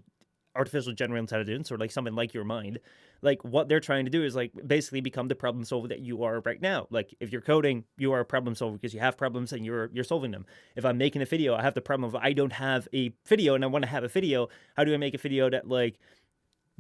artificial general intelligence, or like something like your mind. Like what they're trying to do is like basically become the problem solver that you are right now. Like if you're coding, you are a problem solver because you have problems and you're solving them. If I'm making a video, I have the problem of I don't have a video and I want to have a video. How do I make a video that like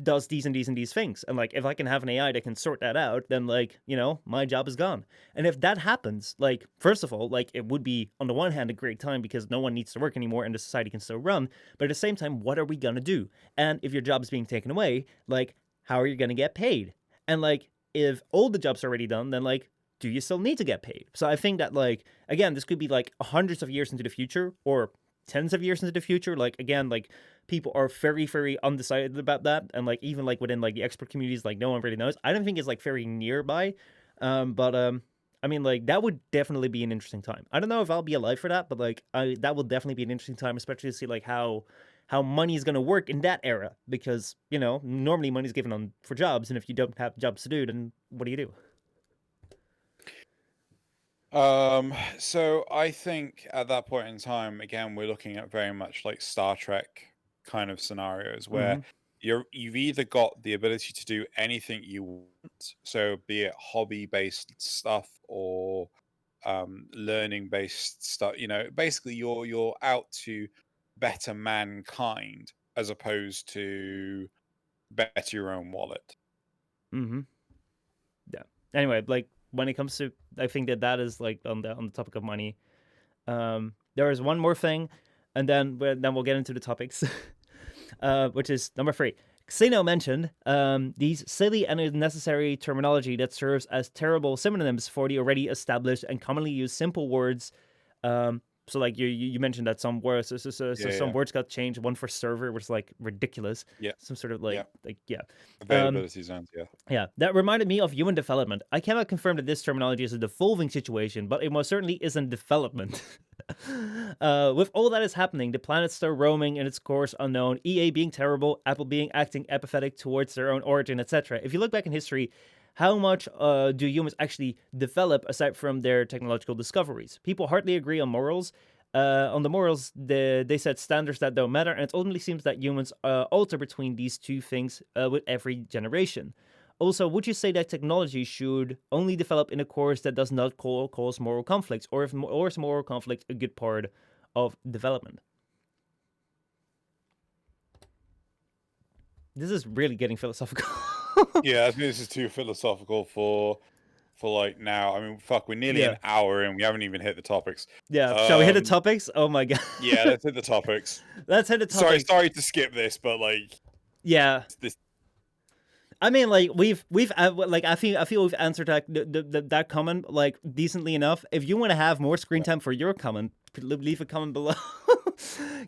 does these and these and these things? And like if I can have an AI that can sort that out, then like my job is gone. And if that happens, like first of all, like it would be on the one hand a great time, because no one needs to work anymore and the society can still run. But at the same time, what are we gonna do? And if your job is being taken away, like how are you gonna get paid? And like if all the jobs are already done, then like do you still need to get paid? So I think that like again, this could be like hundreds of years into the future, or tens of years into the future. Like again, like people are very undecided about that, and like even like within like the expert communities, like no one really knows. I don't think it's like very nearby. But I mean, like that would definitely be an interesting time. I don't know if I'll be alive for that, but like that will definitely be an interesting time, especially to see like how money is going to work in that era, because normally money is given on for jobs, and if you don't have jobs to do, then what do you do? So I think at that point in time, again, we're looking at very much like Star Trek kind of scenarios where Mm-hmm. you've either got the ability to do anything you want, so be it hobby based stuff or learning based stuff, basically you're out to better mankind as opposed to better your own wallet. Mm-hmm. Yeah. Anyway, like when it comes to, I think that is like on the topic of money. There is one more thing, and then we'll get into the topics, which is number 3. Xeno mentioned these silly and unnecessary terminology that serves as terrible synonyms for the already established and commonly used simple words So like you mentioned that some words, so Yeah, some yeah, words got changed. One for server was like ridiculous. yeah, Some sort of yeah. yeah. Um, Availability zones, yeah. yeah, that reminded me of human development. I cannot confirm that this terminology is a devolving situation, but it most certainly isn't development. With all that is happening, the planet's still roaming in its course unknown, EA being terrible, Apple being acting apathetic towards their own origin, etc. If you look back in history, how much do humans actually develop aside from their technological discoveries? People hardly agree on morals. On the morals, they set standards that don't matter, and it ultimately seems that humans alter between these two things with every generation. Also, would you say that technology should only develop in a course that does not cause moral conflicts, or is moral conflict a good part of development? This is really getting philosophical. Yeah, I think this is too philosophical for like now. I mean, fuck, we're nearly an Yeah, hour in. We haven't even hit the topics. yeah. Shall we hit the Um, topics? Oh my god. yeah, let's hit the topics. Let's hit the Sorry, topics. sorry to skip this, but like Yeah. this. I mean, like we've like I feel we've answered that comment like decently enough. If you want to have more screen Yeah, time for your comment, leave a comment below.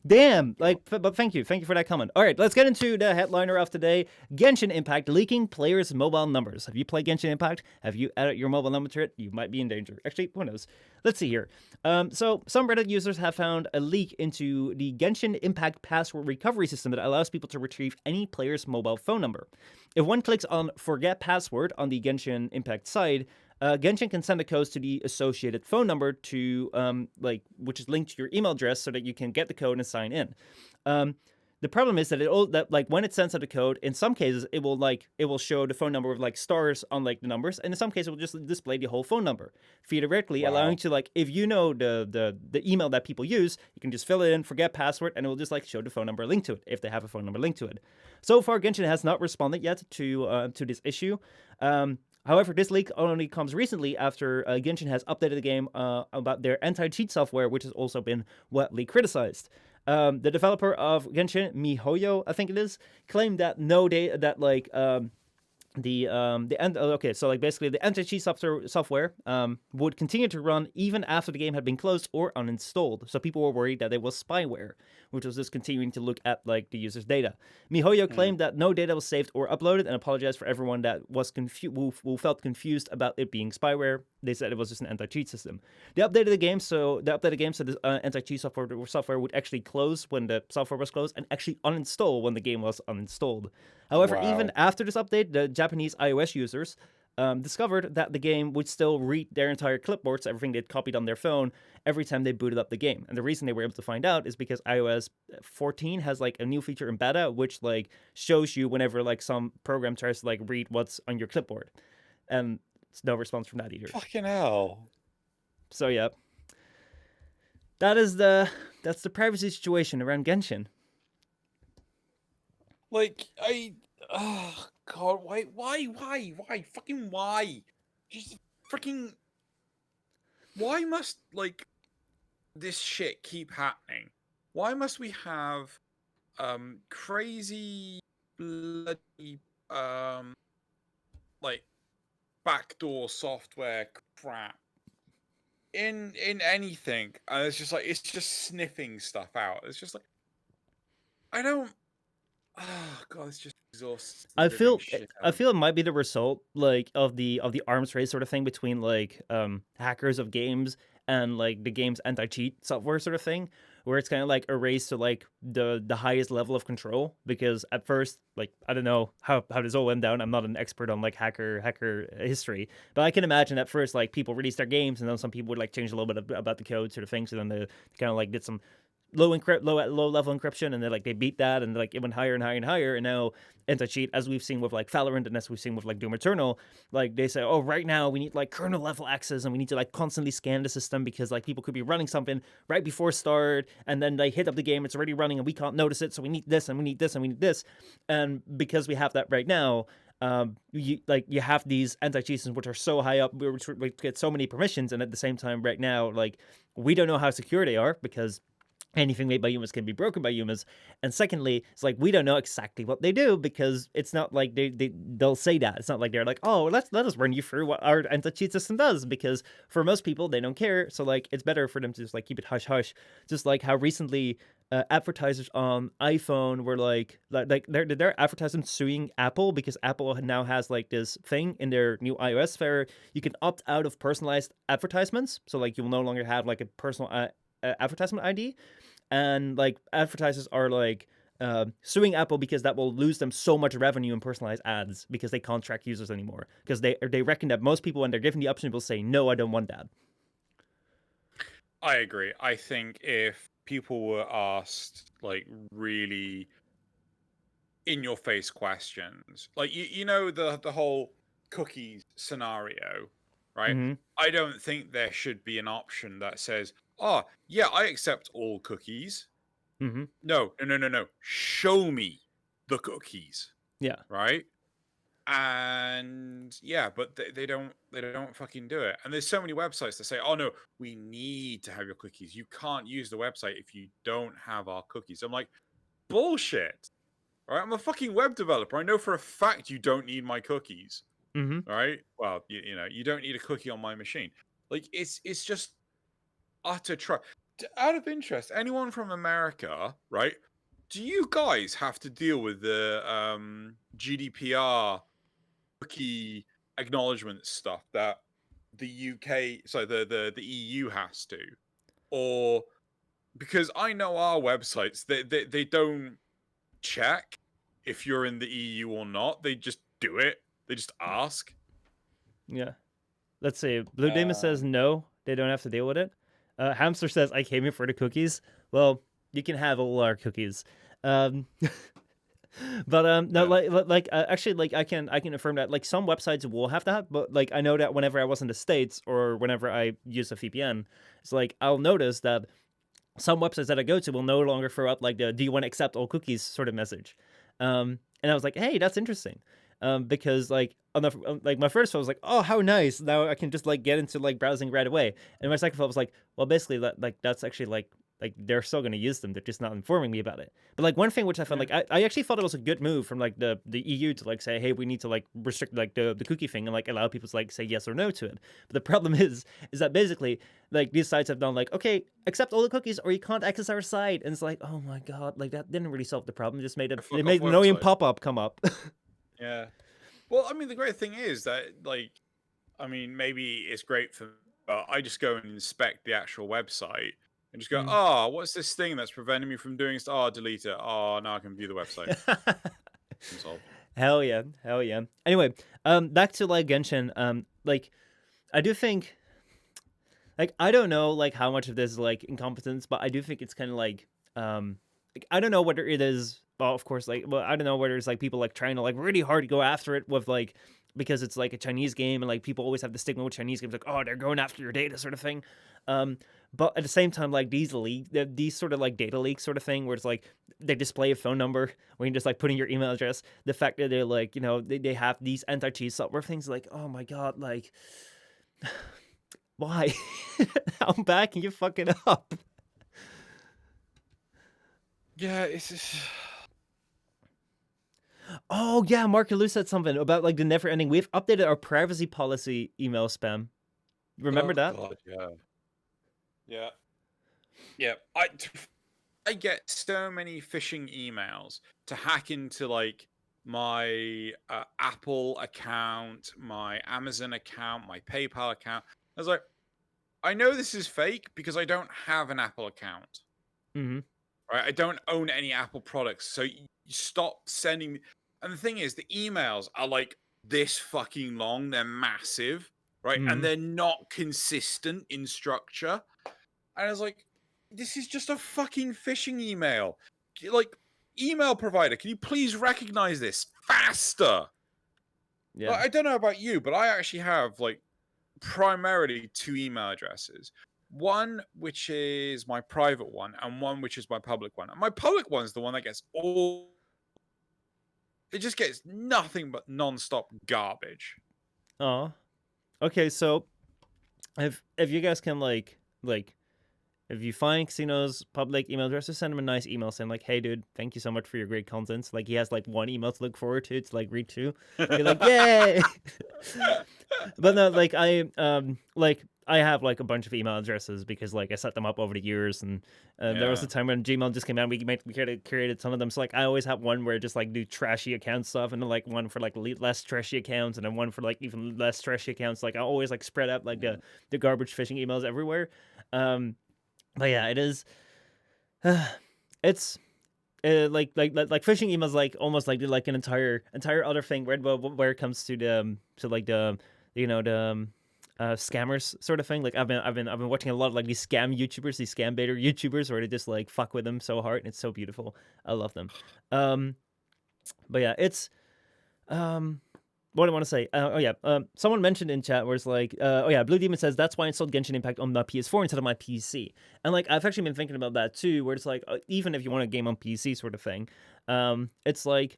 Damn, sure. but thank you for that comment. All right, let's get into the headliner of today: Genshin Impact leaking players' mobile numbers. Have you played Genshin Impact? Have you added your mobile number to it? You might be in danger. Actually, who knows? Let's see here. So some Reddit users have found a leak into the Genshin Impact password recovery system that allows people to retrieve any player's mobile phone number. If one clicks on Forget Password on the Genshin Impact site, Genshin can send a code to the associated phone number which is linked to your email address so that you can get the code and sign in. Um, the problem is that when it sends out the code, in some cases it will show the phone number with like stars on like the numbers, and in some cases it will just display the whole phone number, theoretically allowing Wow. to like if you know the email that people use, you can just fill it in, forget password, and it will just like show the phone number linked to it if they have a phone number linked to it. So far, Genshin has not responded yet to this issue. However, this leak only comes recently after Genshin has updated the game about their anti-cheat software, which has also been widely criticized. The developer of Genshin, MiHoYo, I think it is, claimed that no data that like okay, so like basically the anti-cheat software would continue to run even after the game had been closed or uninstalled. So people were worried that it was spyware, which was just continuing to look at like the user's data. MiHoYo Hmm. claimed that no data was saved or uploaded and apologized for everyone that was who felt confused about it being spyware. They said it was just an anti-cheat system. They updated the game so this anti-cheat software would actually close when the software was closed and actually uninstall when the game was uninstalled. However, even Wow. after this update, the Japanese iOS users discovered that the game would still read their entire clipboards, everything they'd copied on their phone, every time they booted up the game. And the reason they were able to find out is because iOS 14 has like a new feature in beta, which like shows you whenever like some program tries to like read what's on your clipboard. And it's no response from that either. Fucking hell. So yeah, that's the privacy situation around Genshin. Like oh god, why, fucking why? Just freaking. Why must like this shit keep happening? Why must we have crazy bloody like backdoor software crap in anything? And it's just like it's just sniffing stuff out. It's just like I don't. Oh god, it's just exhausts the I living feel shit I out of feel it might be the result like of the arms race sort of thing between like hackers of games and like the game's anti-cheat software sort of thing, where it's kind of like a race to like the highest level of control. Because at first, like I don't know how this all went down. I'm not an expert on like hacker history, but I can imagine at first like people released their games and then some people would like change a little bit about the code sort of thing. So then they kind of like did some low level encryption, and they beat that, and like it went higher and higher and higher, and now anti-cheat, as we've seen with like Valorant and as we've seen with like Doom Eternal, like they say, oh, right now we need like kernel level access and we need to like constantly scan the system because like people could be running something right before start, and then they hit up the game, it's already running and we can't notice it, so we need this and we need this and we need this. And because we have that right now, you have these anti-cheat systems which are so high up, we get so many permissions, and at the same time right now, like we don't know how secure they are because anything made by humans can be broken by humans. And secondly, it's like we don't know exactly what they do because it's not like they'll say that. It's not like they're like, oh, let us run you through what our anti-cheat system does, because for most people they don't care. So like it's better for them to just like keep it hush hush. Just like how recently advertisers on iPhone were like they're advertising suing Apple because Apple now has like this thing in their new iOS where you can opt out of personalized advertisements. So like you'll no longer have like a personal advertisement ID, and like advertisers are like suing Apple because that will lose them so much revenue in personalized ads because they can't track users anymore, because they reckon that most people, when they're given the option, will say no, I don't want that. I agree. I think if people were asked like really in your face questions, like you know the whole cookies scenario, right? Mm-hmm. I don't think there should be an option that says, "Oh, yeah, I accept all cookies." Mm-hmm. No, no, no, no, no. Show me the cookies, Yeah. right? And yeah, but they don't fucking do it. And there's so many websites that say, "Oh no, we need to have your cookies. You can't use the website if you don't have our cookies." I'm like, bullshit. All right, I'm a fucking web developer. I know for a fact you don't need my cookies. Mm-hmm. All right. Well, you know, you don't need a cookie on my machine. Like it's just utter trash. Out of interest, anyone from America, right? Do you guys have to deal with the GDPR cookie acknowledgement stuff that the UK, so the EU has to, or because I know our websites, they don't check if you're in the EU or not. They just do it. They just ask. Yeah. Let's see. Blue Demon says Um, no, they don't have to deal with it. Hamster says I came here for the cookies. Well, you can have all our cookies. Um, but no, yeah. actually, like I can affirm that like some websites will have that, but like I know that whenever I was in the States or whenever I use a VPN, it's like I'll notice that some websites that I go to will no longer throw up like the "Do you want to accept all cookies" sort of message. And I was like, hey, that's interesting. Because like like my first thought was like, oh, how nice! Now I can just like get into like browsing right away. And my second thought was like, well, basically that's actually like they're still going to use them. They're just not informing me about it. But like one thing which I found Yeah. like I actually thought it was a good move from like the EU to like say, hey, we need to like restrict like the cookie thing and like allow people to like say yes or no to it. But the problem is that basically like these sites have done like, okay, accept all the cookies or you can't access our site, and it's like, oh my god, like that didn't really solve the problem. It just made A they fuck off made an annoying website. pop-up come up. Yeah. Well, I mean, the great thing is that, like, I mean, maybe it's great for. I just go and inspect the actual website and just go, Mm. oh, what's this thing that's preventing me from doing stuff? Oh, delete it. Oh, now I can view the website. Problem solved. Hell yeah, hell yeah. Anyway, back to like Genshin. Like I do think, like I don't know like how much of this is like incompetence, but I do think it's kind of like I don't know whether it is. Well, of course, like well, I don't know whether it's like people like trying to like really hard to go after it with like because it's like a Chinese game and like people always have the stigma with Chinese games like, oh, they're going after your data sort of thing. Um, but at the same time, like these sort of like data leaks sort of thing, where it's like they display a phone number where you just like put in your email address. The fact that they're like, you know, they have these anti-cheat software things, like, oh my god, like why? How bad can you fuck it up? Yeah, it's just. Oh yeah, Mark Lou said something about like the never ending. We've updated our privacy policy email spam. Remember Oh that? god, yeah, yeah, yeah. I get so many phishing emails to hack into like my Apple account, my Amazon account, my PayPal account. I was like, I know this is fake because I don't have an Apple account. Mm-hmm. Right? I don't own any Apple products. So you stop sending me. And the thing is, the emails are like this fucking long. They're massive, right? And Mm-hmm. they're not consistent in structure. And I was like, this is just a fucking phishing email. Like, email provider, can you please recognize this faster? Yeah. Like, I don't know about you, but I actually have like primarily two email addresses. One which is my private one, and one which is my public one. And my public one's the one that gets all. It just gets nothing but non-stop garbage. Oh. Okay, so if you guys can like If you find Casino's public email address, just send him a nice email saying like, "Hey, dude, thank you so much for your great content." Like he has like one email to look forward to like read to. Be like, "Yay!" But no, like I have like a bunch of email addresses because like I set them up over the years, and there was a Yeah. time when Gmail just came out. We created some of them. So like I always have one where I just like do trashy account stuff, and then like one for like less trashy accounts, and then one for like even less trashy accounts. Like I always like spread out like the garbage phishing emails everywhere. But yeah, it is. It's like phishing emails like almost like an entire other thing where it comes to the like the the scammers sort of thing. Like I've been watching a lot of like these scam YouTubers, these scam baiter YouTubers, where they just like fuck with them so hard, and it's so beautiful. I love them. Um, but yeah, it's um what do I want to say? Oh yeah, someone mentioned in chat where it's like, oh yeah, Blue Demon says that's why I installed Genshin Impact on my PS4 instead of my PC. And like I've actually been thinking about that too, where it's like even if you want a game on PC sort of thing, it's like,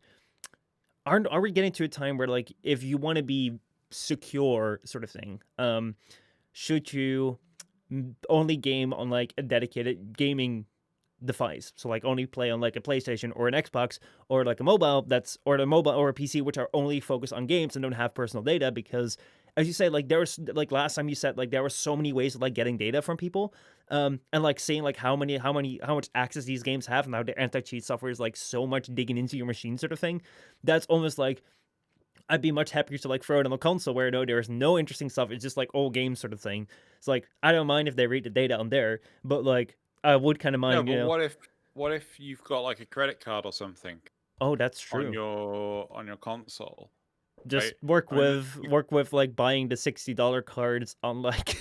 are we getting to a time where like if you want to be secure sort of thing, should you only game on like a dedicated gaming device, so like only play on like a PlayStation or an Xbox, or like a mobile or a mobile or a PC, which are only focused on games and don't have personal data? Because as you say, like there was like last time you said like there were so many ways of like getting data from people, and like seeing like how much access these games have, and how the anti-cheat software is like so much digging into your machine sort of thing. That's almost like I'd be much happier to like throw it on a console where no, there's no interesting stuff. It's just like old games sort of thing. It's like I don't mind if they read the data on there, but like I would kind of No, mind, but what if you've got like a credit card or something Oh, that's on true. your console, Just right? I mean, work with like buying the $60 cards on like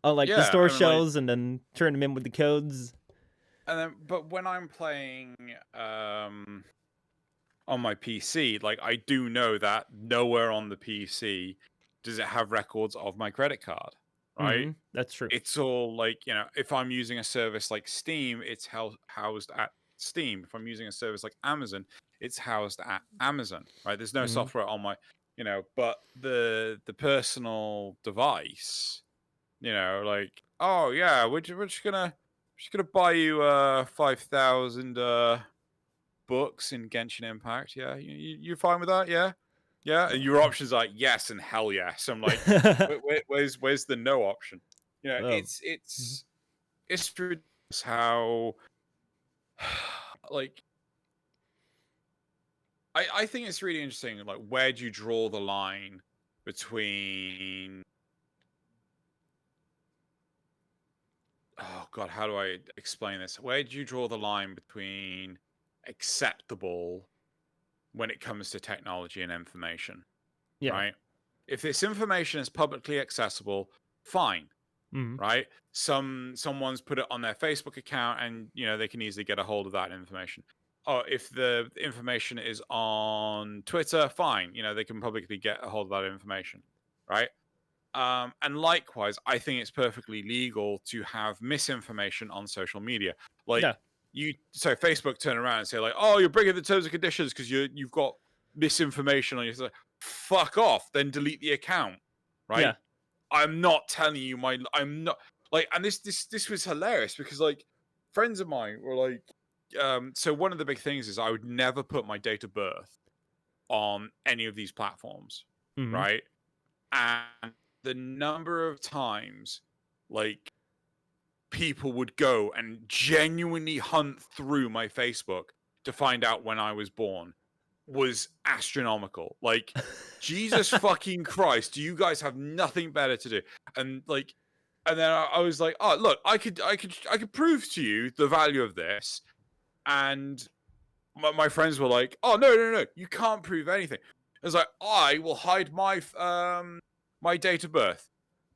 on like the yeah, store I mean, like, shelves, and then turn them in with the codes. and then, but when I'm playing on my PC, like I do know that nowhere on the PC does it have records of my credit card, right? That's true. It's all like, if I'm using a service like Steam, it's housed at Steam. If I'm using a service like Amazon, it's housed at Amazon, right? There's no hmm software on my, but the personal device, like, oh yeah, we're just gonna buy you 5,000 books in Genshin Impact. Yeah, you're fine with that? Yeah, yeah. And your options are yes and hell yes. I'm like, where's the no option? Oh. It's Mhm. it's it's ridiculous how like I think it's really interesting. Like, where do you draw the line between? Oh God, how do I explain this? Where do you draw the line between acceptable when it comes to technology and information? Yeah. Right? If this information is publicly accessible, fine, hmm right? Someone's put it on their Facebook account, and they can easily get a hold of that information. Oh, if the information is on Twitter, fine, they can publicly get a hold of that information, right? And likewise, I think it's perfectly legal to have misinformation on social media. Like, Yeah. so Facebook turn around and say like, "Oh, you're breaking the terms and conditions because you've got misinformation on your." Like, fuck off, then delete the account, right? Yeah. I'm not telling you I'm not like, and this was hilarious because like friends of mine were like, so one of the big things is I would never put my date of birth on any of these platforms, hmm right? And the number of times like people would go and genuinely hunt through my Facebook to find out when I was born was astronomical. Like, Jesus fucking Christ, do you guys have nothing better to do? And like, and then I was like, oh look, I could prove to you the value of this. And my friends were like, oh no, you can't prove anything. I was like, I will hide my date of birth.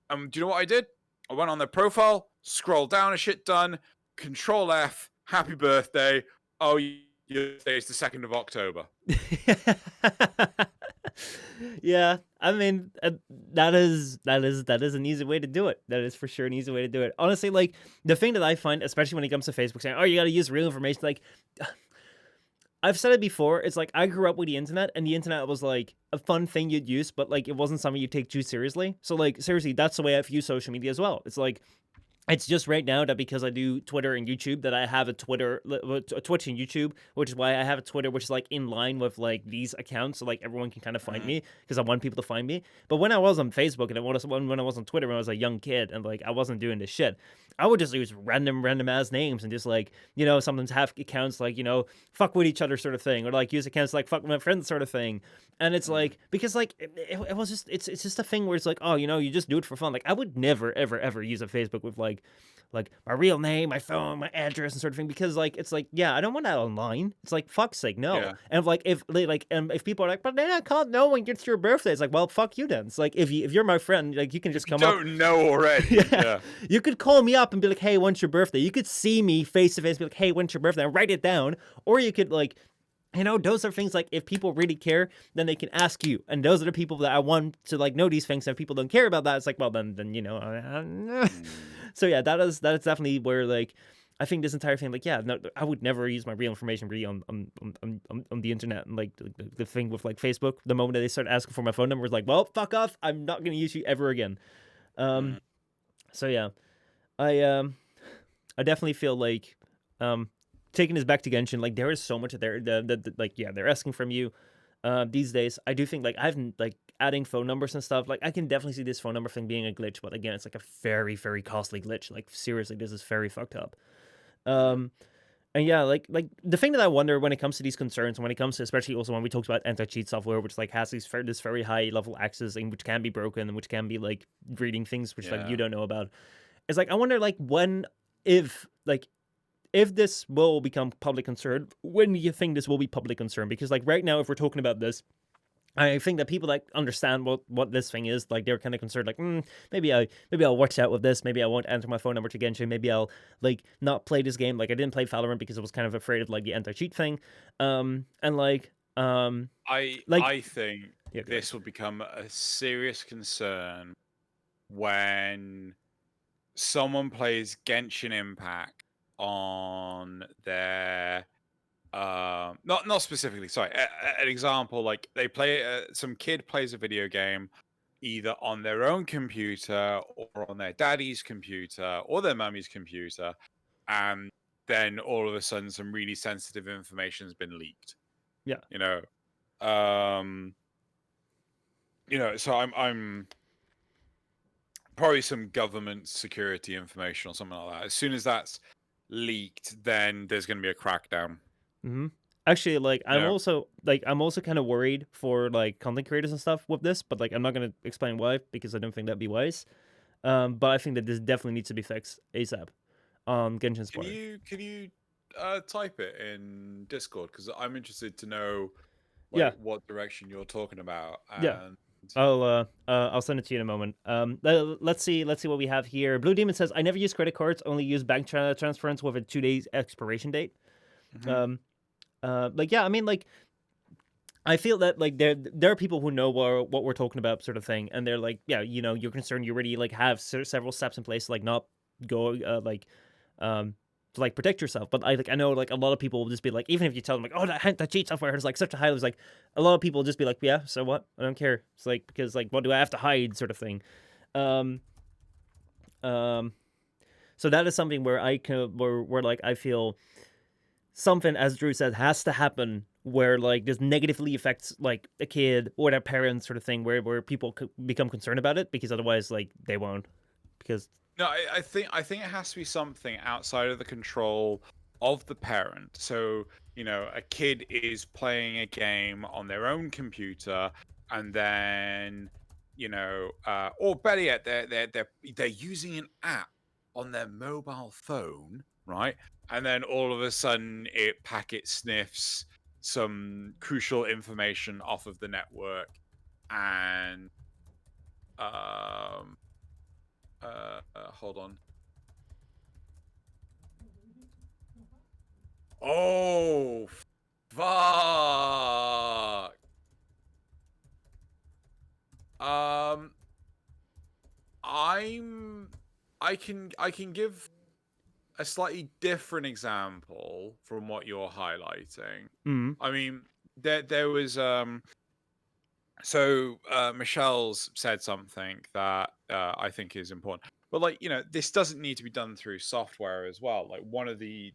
Do you know what I did? I went on their profile, scrolled down a shit ton, Control F, happy birthday. Oh, your birthday is the 2nd of October. Yeah, I mean that is an easy way to do it. That is for sure an easy way to do it. Honestly, like the thing that I find, especially when it comes to Facebook, saying, "Oh, you got to use real information," like I've said it before. It's like I grew up with the internet, and the internet was like a fun thing you'd use, but like it wasn't something you take too seriously. So like seriously, that's the way I view social media as well. It's like It's just right now that because I do Twitter and YouTube that I have a Twitch and YouTube, which is why I have a Twitter, which is like in line with like these accounts, so like everyone can kind of find Mhm. me because I want people to find me. But when I was on Facebook and when I was on Twitter when I was a young kid and like I wasn't doing this shit, I would just use random ass names and just like sometimes have accounts like fuck with each other sort of thing, or like use accounts like fuck with my friends sort of thing. And it's Mm. like because like it was just it's just a thing where it's like, oh, you just do it for fun. Like I would never ever use a Facebook with like my real name, my phone, my address, and sort of thing. Because like it's like, yeah, I don't want that online. It's like fuck's sake, no. Yeah. And like if people are like, but then I can't know when it's your birthday. It's like, well, fuck you then. It's like if you're my friend, like you can If just you come up. don't know already, Yeah, yeah. you could call me up and be like, hey, when's your birthday? You could see me face to face, be like, hey, when's your birthday? And write it down, or you could like. Those are things like if people really care, then they can ask you, and those are the people that I want to like know these things. And if people don't care about that, it's like, well, then Mm. so yeah, that is definitely where like I think this entire thing, like, yeah, no, I would never use my real information really on the internet. And like the thing with like Facebook, the moment that they start asking for my phone number, is like, well, fuck off, I'm not gonna use you ever again. Mm. Um, so yeah, I um I definitely feel like um taking this back to Genshin, like there is so much there that like yeah, they're asking from you these days. I do think like I've like adding phone numbers and stuff, like I can definitely see this phone number thing being a glitch, but again, it's like a very costly glitch. Like seriously, this is very fucked up. Mm. Um and yeah, like the thing that I wonder when it comes to these concerns, when it comes to especially also when we talked about anti-cheat software, which like has this very high level access and which can be broken and which can be like reading things which like you Yeah. don't know about. It's like I wonder like if this will become public concern, when do you think this will be public concern? Because like right now, if we're talking about this, I think that people that understand what this thing is, like they're kind of concerned, like maybe I'll watch out with this. Maybe I won't enter my phone number to Genshin. Maybe I'll like not play this game. Like I didn't play Valorant because I was kind of afraid of like the anti cheat thing. And like I think yeah, go ahead. this will become a serious concern when someone plays Genshin Impact on their not specifically, sorry, an example, like they play some kid plays a video game either on their own computer or on their daddy's computer or their mummy's computer, and then all of a sudden some really sensitive information has been leaked, Yeah, you know. um so I'm probably some government security information or something like that. As soon as that's leaked, then there's going to be a crackdown. hmm actually, like You know, I'm also kind of worried for like content creators and stuff with this, but like I'm not gonna explain why because I don't think that'd be wise. But I think that this definitely needs to be fixed ASAP. Genshin's can part. you type it in Discord, because I'm interested to know like Yeah, what direction you're talking about. yeah. And I'll send it to you in a moment. Let's see what we have here. Blue Demon says I never use credit cards, only use bank transference with a 2 days expiration date. Mhm. Um, like yeah, I mean like I feel that like there are people who know what we're talking about, sort of thing, and they're like, yeah, you're concerned. You already like have several steps in place, to, like not go um to like protect yourself. But I know like a lot of people will just be like, even if you tell them like, oh, that cheat software is like such a high, it's like a lot of people will just be like, yeah, so what? I don't care. It's like because like what do I have to hide, sort of thing. Um, um, so that is something where I can where like I feel something, as Drew said, has to happen where like this negatively affects like a kid or their parents, sort of thing, where people become concerned about it, because otherwise like they won't, because No, I think it has to be something outside of the control of the parent. So, a kid is playing a game on their own computer, and then, or better yet, they're using an app on their mobile phone, right? And then all of a sudden, it packet sniffs some crucial information off of the network, and hold on. Oh, fuck. Um, I'm I can give a slightly different example from what you're highlighting. mm, I mean, there was so Michelle's said something that I think is important. But like, this doesn't need to be done through software as well. Like one of the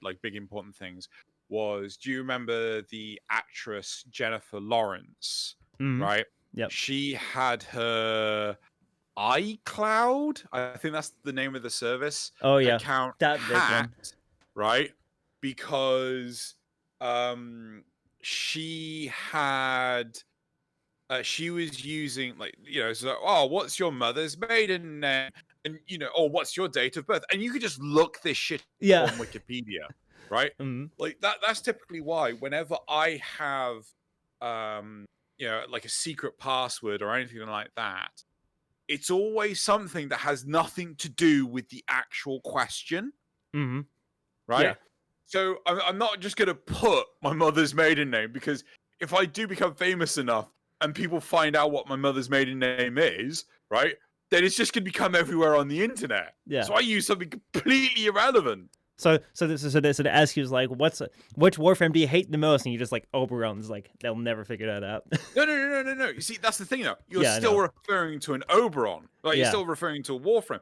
like big important things was, do you remember the actress Jennifer Lawrence? Mm-hmm. Right? Yep. She had her iCloud, I think that's the name of the service, Oh yeah, account that big one. hacked, right? Because she had she was using, like, so, oh, what's your mother's maiden name? And oh, what's your date of birth? And you could just look this shit up Yeah. on Wikipedia, right? Mm-hmm. Like that's typically why whenever I have like a secret password or anything like that, it's always something that has nothing to do with the actual question, Mm-hmm. right? Yeah. So I'm not just going to put my mother's maiden name, because if I do become famous enough and people find out what my mother's maiden name is, right, then it's just going to become everywhere on the internet. Yeah. So I use something completely irrelevant. So they ask you like, which Warframe do you hate the most? And you just like Oberon's like they'll never figure that out. No. You see, that's the thing, though. You're Yeah, I still know. referring to an Oberon. Like, you're Yeah. still referring to a Warframe.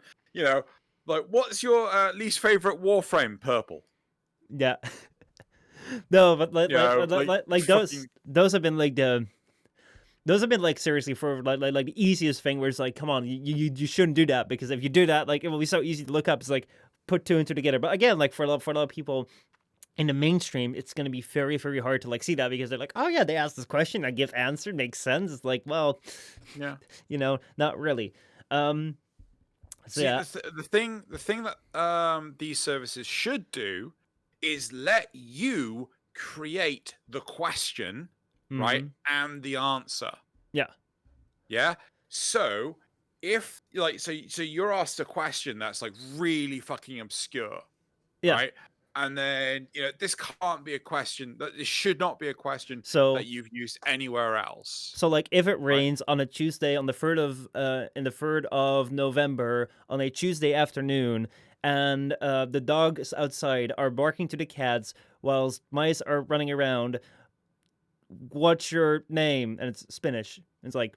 Like, what's your least favorite Warframe? Purple. Yeah. No, but like Fucking those have been like seriously for like the easiest thing where it's like, come on, you shouldn't do that, because if you do that, like it will be so easy to look up. It's like put two and two together. But again, like for a lot of people in the mainstream, it's going to be very, very hard to like see that, because they're like, oh yeah, they asked this question, I give answer, makes sense. It's like, well, yeah. not really. So See, yeah. the thing that these services should do is let you create the question, right, Mm-hmm. and the answer. Yeah. Yeah. So if so you're asked a question that's like really fucking obscure, Yeah. right? And then this can't be a question, that this should not be a question that So you've used anywhere else, like if it right? rains on a Tuesday on the 3rd of in the 3rd of November on a Tuesday afternoon, and the dogs outside are barking to the cats whilst mice are running around, what's your name? And it's spinach. It's like,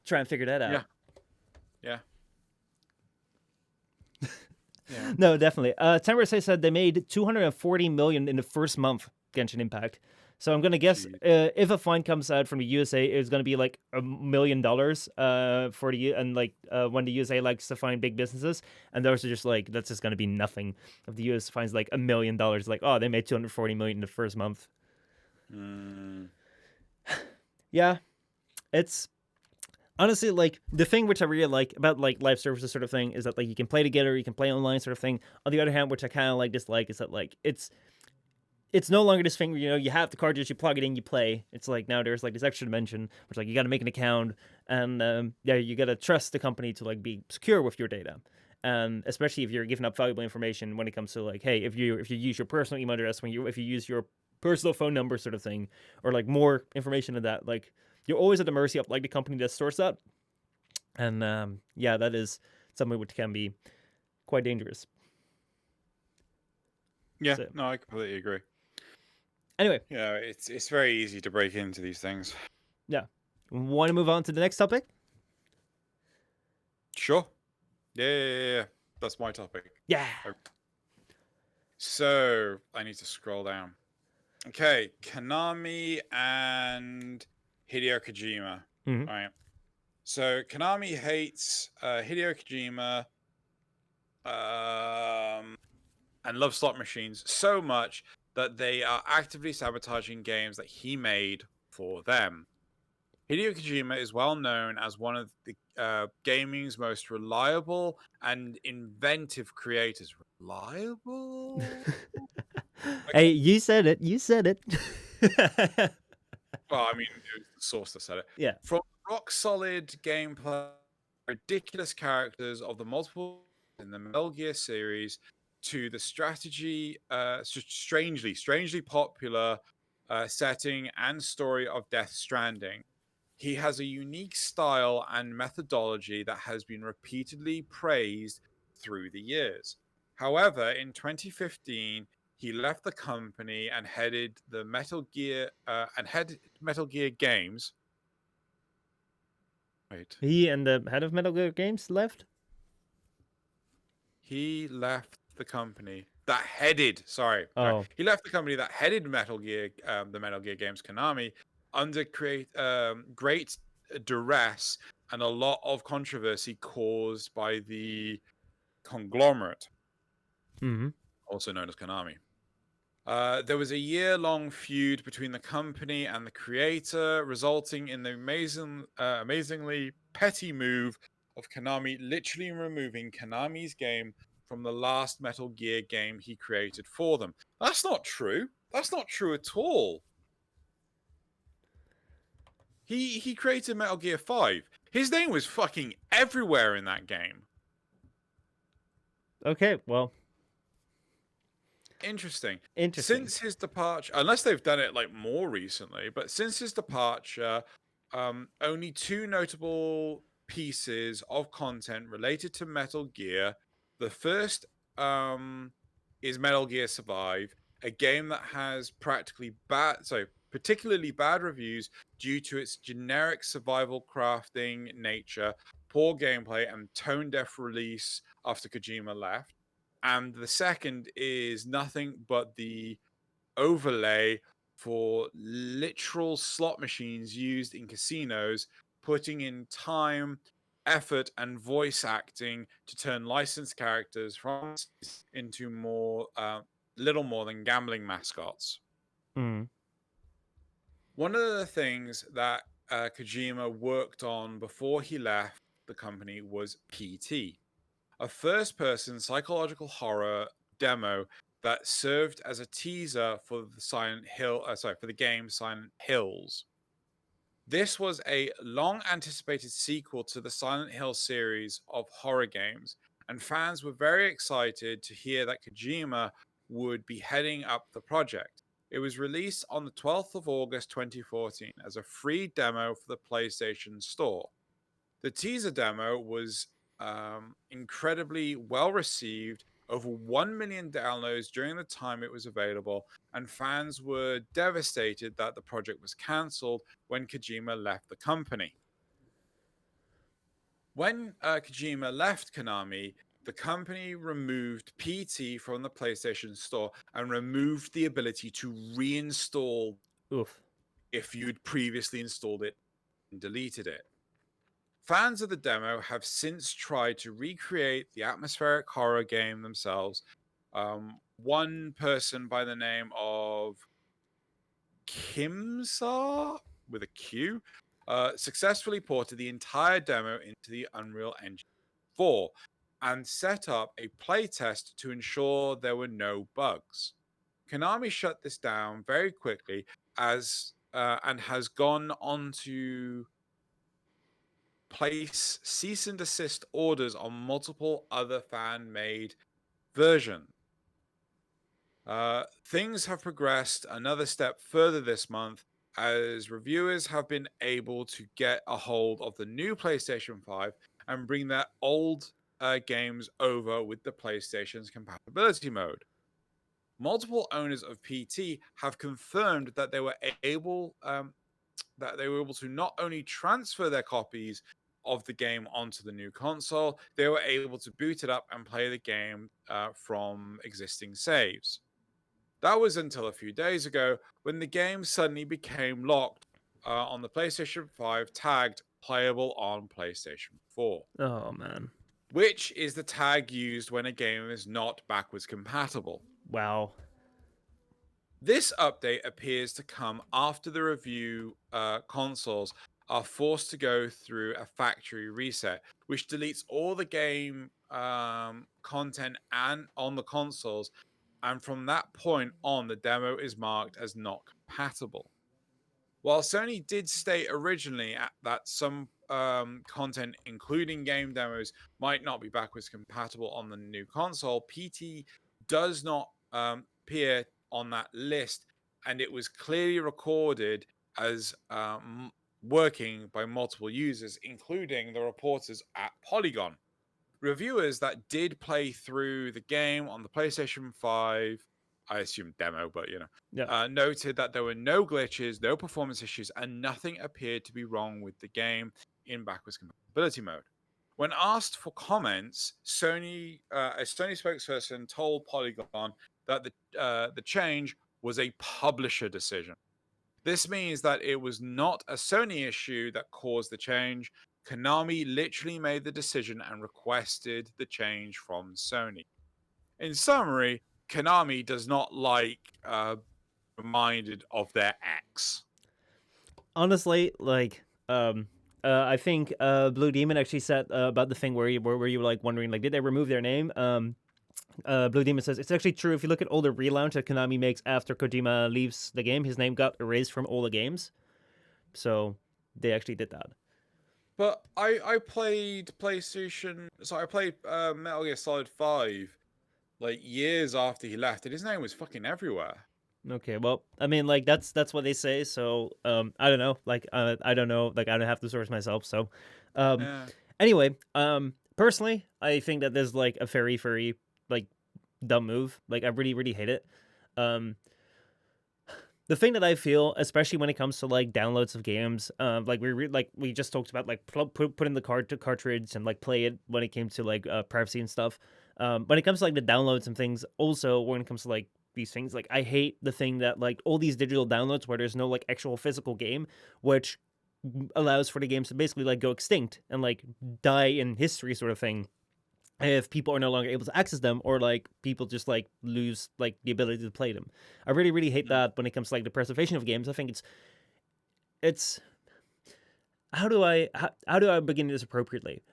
try and figure that out. Yeah. Yeah. Yeah. No, definitely. Temperse said they made 240 million in the first month, Genshin Impact. So I'm gonna guess if a fine comes out from the USA, it's gonna be like $1 million for the and like when the USA likes to find big businesses, and those are just like, that's just gonna be nothing. If the US finds like $1 million, like, oh, they made 240 million in the first month. Yeah, it's honestly like the thing which I really like about like live services sort of thing is that like you can play together, you can play online sort of thing. On the other hand, which I kind of like dislike, is that like it's no longer this thing where you have the cartridge, you plug it in, you play. It's like now there's like this extra dimension, which like you got to make an account, and yeah, you got to trust the company to like be secure with your data, and especially if you're giving up valuable information when it comes to like, hey, if you use your personal email address, if you use your personal phone number sort of thing, or like more information than that, like you're always at the mercy of like the company that stores that, and yeah, that is something which can be quite dangerous. Yeah. So, No, I completely agree. anyway, it's very easy to break into these things. yeah, want to move on to the next topic? Sure. Yeah. That's my topic. Yeah. So I need to scroll down. Okay, Konami and Hideo Kojima. Mm-hmm. All right. So Konami hates Hideo Kojima and loves slot machines so much that they are actively sabotaging games that he made for them. Hideo Kojima is well known as one of the gaming's most reliable and inventive creators. Reliable? Hey, you said it. You said it. Well, I mean, it was the source that said it. Yeah. From rock solid gameplay, ridiculous characters of the multiple in the Metal Gear series, to the strategy, strangely popular setting and story of Death Stranding. He has a unique style and methodology that has been repeatedly praised through the years. However, in 2015, he left the company and headed Metal Gear Games. Wait. He and the head of Metal Gear Games left? he left the company that headed. Sorry, Oh. he left the company that headed Metal Gear, the Metal Gear games, Konami, under great duress and a lot of controversy caused by the conglomerate, Mm-hmm. also known as Konami. There was a year-long feud between the company and the creator, resulting in the amazingly petty move of Konami literally removing Konami's game from the last Metal Gear game he created for them. That's not true. That's not true at all. He created Metal Gear 5. His name was fucking everywhere in that game. Okay, well, Interesting. interesting. Since his departure, unless they've done it like more recently, but since his departure, only two notable pieces of content related to Metal Gear. The first is Metal Gear Survive, a game that has particularly bad reviews due to its generic survival crafting nature, poor gameplay, and tone deaf release after Kojima left. And the second is nothing but the overlay for literal slot machines used in casinos, putting in time, effort, and voice acting to turn licensed characters from into little more than gambling mascots. Mm. One of the things that Kojima worked on before he left the company was PT, a first-person psychological horror demo that served as a teaser for the game Silent Hills. This was a long-anticipated sequel to the Silent Hill series of horror games, and fans were very excited to hear that Kojima would be heading up the project. It was released on the 12th of August 2014 as a free demo for the PlayStation Store. The teaser demo was incredibly well received, over 1 million downloads during the time it was available, and fans were devastated that the project was cancelled when Kojima left the company. When Kojima left Konami, the company removed PT from the PlayStation Store and removed the ability to reinstall Oof. if you'd previously installed it and deleted it. Fans of the demo have since tried to recreate the atmospheric horror game themselves. One person by the name of Kimsa with a Q successfully ported the entire demo into the Unreal Engine 4 and set up a playtest to ensure there were no bugs. Konami shut this down very quickly and has gone on to place cease and desist orders on multiple other fan made versions. Things have progressed another step further this month as reviewers have been able to get a hold of the new PlayStation 5 and bring their old games over with the PlayStation's compatibility mode. Multiple owners of PT have confirmed that they were able to not only transfer their copies of the game onto the new console, they were able to boot it up and play the game from existing saves. That was until a few days ago when the game suddenly became locked on the PlayStation 5, tagged playable on PlayStation 4, Oh man. which is the tag used when a game is not backwards compatible. Wow. This update appears to come after the review consoles are forced to go through a factory reset, which deletes all the game content and on the consoles. And from that point on, the demo is marked as not compatible. While Sony did state originally that some content, including game demos, might not be backwards compatible on the new console, PT does not appear on that list, and it was clearly recorded as working by multiple users, including the reporters at Polygon. Reviewers that did play through the game on the PlayStation 5, I assume demo, but Yeah. noted that there were no glitches, no performance issues, and nothing appeared to be wrong with the game in backwards compatibility mode. When asked for comments, a Sony spokesperson told Polygon that the change was a publisher decision. This means that it was not a Sony issue that caused the change. Konami literally made the decision and requested the change from Sony. In summary, Konami does not like reminded of their ex. Honestly, like, I think Blue Demon actually said about the thing where you were like wondering like, did they remove their name? Blue Demon says it's actually true. If you look at all the relaunch that Konami makes after Kojima leaves the game, his name got erased from all the games. So they actually did that. But I played PlayStation, so I played Metal Gear Solid 5 like years after he left, and his name was fucking everywhere. Okay, well, I mean, like that's what they say. So, I don't know. Like, I don't know. Like, I don't have the source myself. So, Yeah. anyway, personally, I think that there's like a very, very like dumb move. Like, I really, really hate it. Um, the thing that I feel, especially when it comes to like downloads of games, like we just talked about, like put in the cartridge and like play it when it came to like privacy and stuff. When it comes to like the downloads and things, also when it comes to like these things, like I hate the thing that like all these digital downloads where there's no like actual physical game, which allows for the games to basically like go extinct and like die in history, sort of thing, if people are no longer able to access them, or like people just like lose like the ability to play them. I really, really hate that when it comes to like the preservation of games. I think it's how do I begin this appropriately?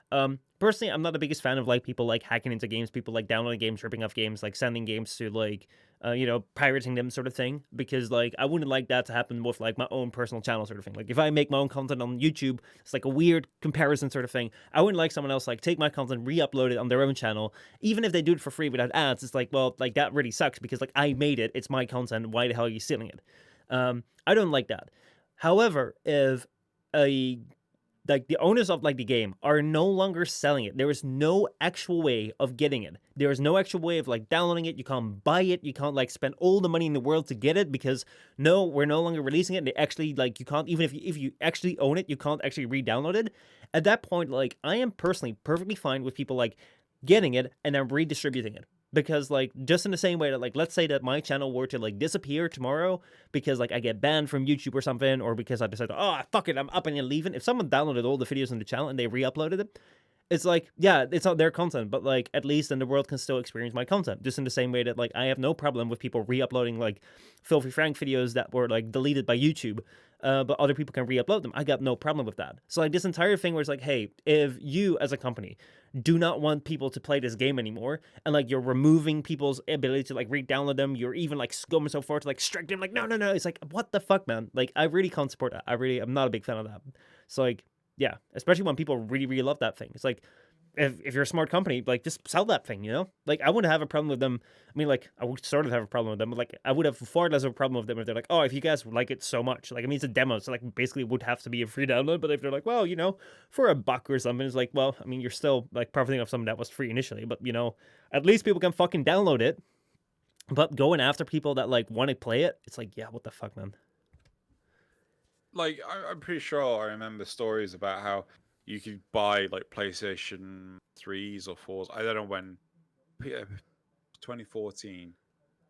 Personally, I'm not the biggest fan of like people like hacking into games, people like downloading games, ripping off games, like sending games to like pirating them, sort of thing, because like I wouldn't like that to happen with like my own personal channel, sort of thing. Like if I make my own content on YouTube, it's like a weird comparison, sort of thing. I wouldn't like someone else like take my content, re-upload it on their own channel, even if they do it for free without ads. It's like, well, like that really sucks because like I made it, it's my content. Why the hell are you stealing it? I don't like that. However, if a like the owners of like the game are no longer selling it, there is no actual way of getting it. There is no actual way of like downloading it. You can't buy it. You can't like spend all the money in the world to get it because no, we're no longer releasing it. They actually like you can't, even if you actually own it, you can't actually re-download it. At that point, like I am personally perfectly fine with people like getting it and then redistributing it. Because like just in the same way that like let's say that my channel were to like disappear tomorrow because like I get banned from YouTube or something, or because I decided, oh fuck it, I'm up and leaving. If someone downloaded all the videos on the channel and they re-uploaded it, it's like, yeah, it's not their content, but like at least then the world can still experience my content. Just in the same way that like I have no problem with people re-uploading like Filthy Frank videos that were like deleted by YouTube, but other people can re-upload them. I got no problem with that. So like this entire thing where it's like, hey, if you as a company do not want people to play this game anymore, and like you're removing people's ability to like re-download them, you're even like going so far to like strike them, like no, it's like, what the fuck, man? Like I really can't support that. I'm not a big fan of that. So like, yeah, especially when people really, really love that thing. It's like, if you're a smart company, like just sell that thing, you know? Like I wouldn't have a problem with them. I mean, like I would sort of have a problem with them, but like I would have far less of a problem with them if they're like, oh, if you guys like it so much, like I mean, it's a demo, so like basically it would have to be a free download. But if they're like, well, for $1 or something, it's like, well, I mean, you're still like profiting off something that was free initially, but at least people can fucking download it. But going after people that like want to play it, it's like, yeah, what the fuck, man? Like I'm pretty sure I remember stories about how you could buy like PlayStation 3s or 4s. I don't know when. 2014.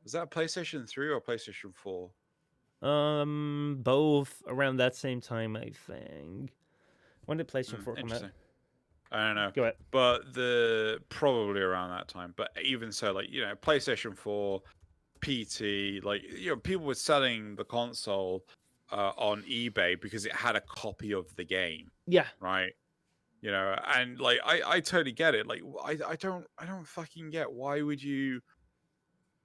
Was that a PlayStation 3 or PlayStation 4? Both around that same time, I think. When did PlayStation 4 come out? Interesting. I don't know. Go ahead. But probably around that time. But even so, like, PlayStation 4, PT, like, people were selling the console on eBay because it had a copy of the game. Yeah. Right. And like I totally get it. Like I don't fucking get, why would you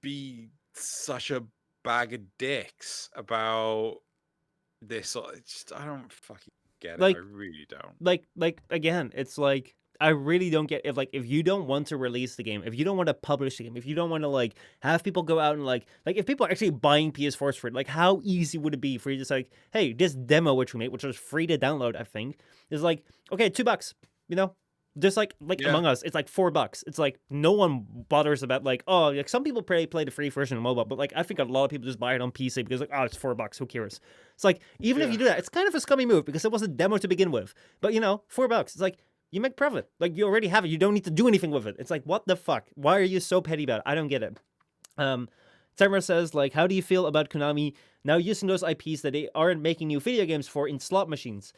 be such a bag of dicks about this? I don't fucking get it. Like, I really don't. Like again, it's like I really don't get, if you don't want to release the game, if you don't want to publish the game, if you don't want to like have people go out and like if people are actually buying PS4s for it, like how easy would it be for you to just like, hey, this demo which we made, which was free to download, I think, is like, okay, $2, just like Yeah. Among Us, it's like $4. It's like no one bothers about like, oh, like some people play the free version on mobile, but like I think a lot of people just buy it on PC because like, oh, it's $4, who cares? It's like, even if you do that, it's kind of a scummy move because it was a demo to begin with. But $4, it's like, You make profit. Like, you already have it. You don't need to do anything with it. It's like, what the fuck? Why are you so petty about it? I don't get it. Timer says, like, how do you feel about Konami now using those IPs that they aren't making new video games for in slot machines?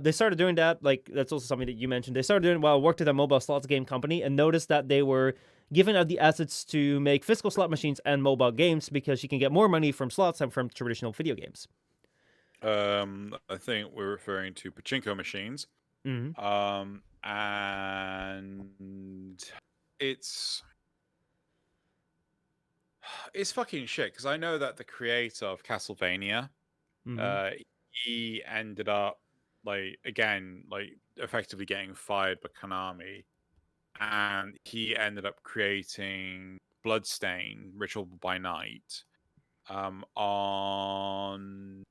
They started doing that, like, that's also something that you mentioned. They started doing it while I worked at a mobile slots game company and noticed that they were giving out the assets to make physical slot machines and mobile games because you can get more money from slots than from traditional video games. I think we're referring to pachinko machines. Mm-hmm. And it's fucking shit because I know that the creator of Castlevania, Mm-hmm. he ended up like again like effectively getting fired by Konami, and he ended up creating Bloodstain Ritual by Night on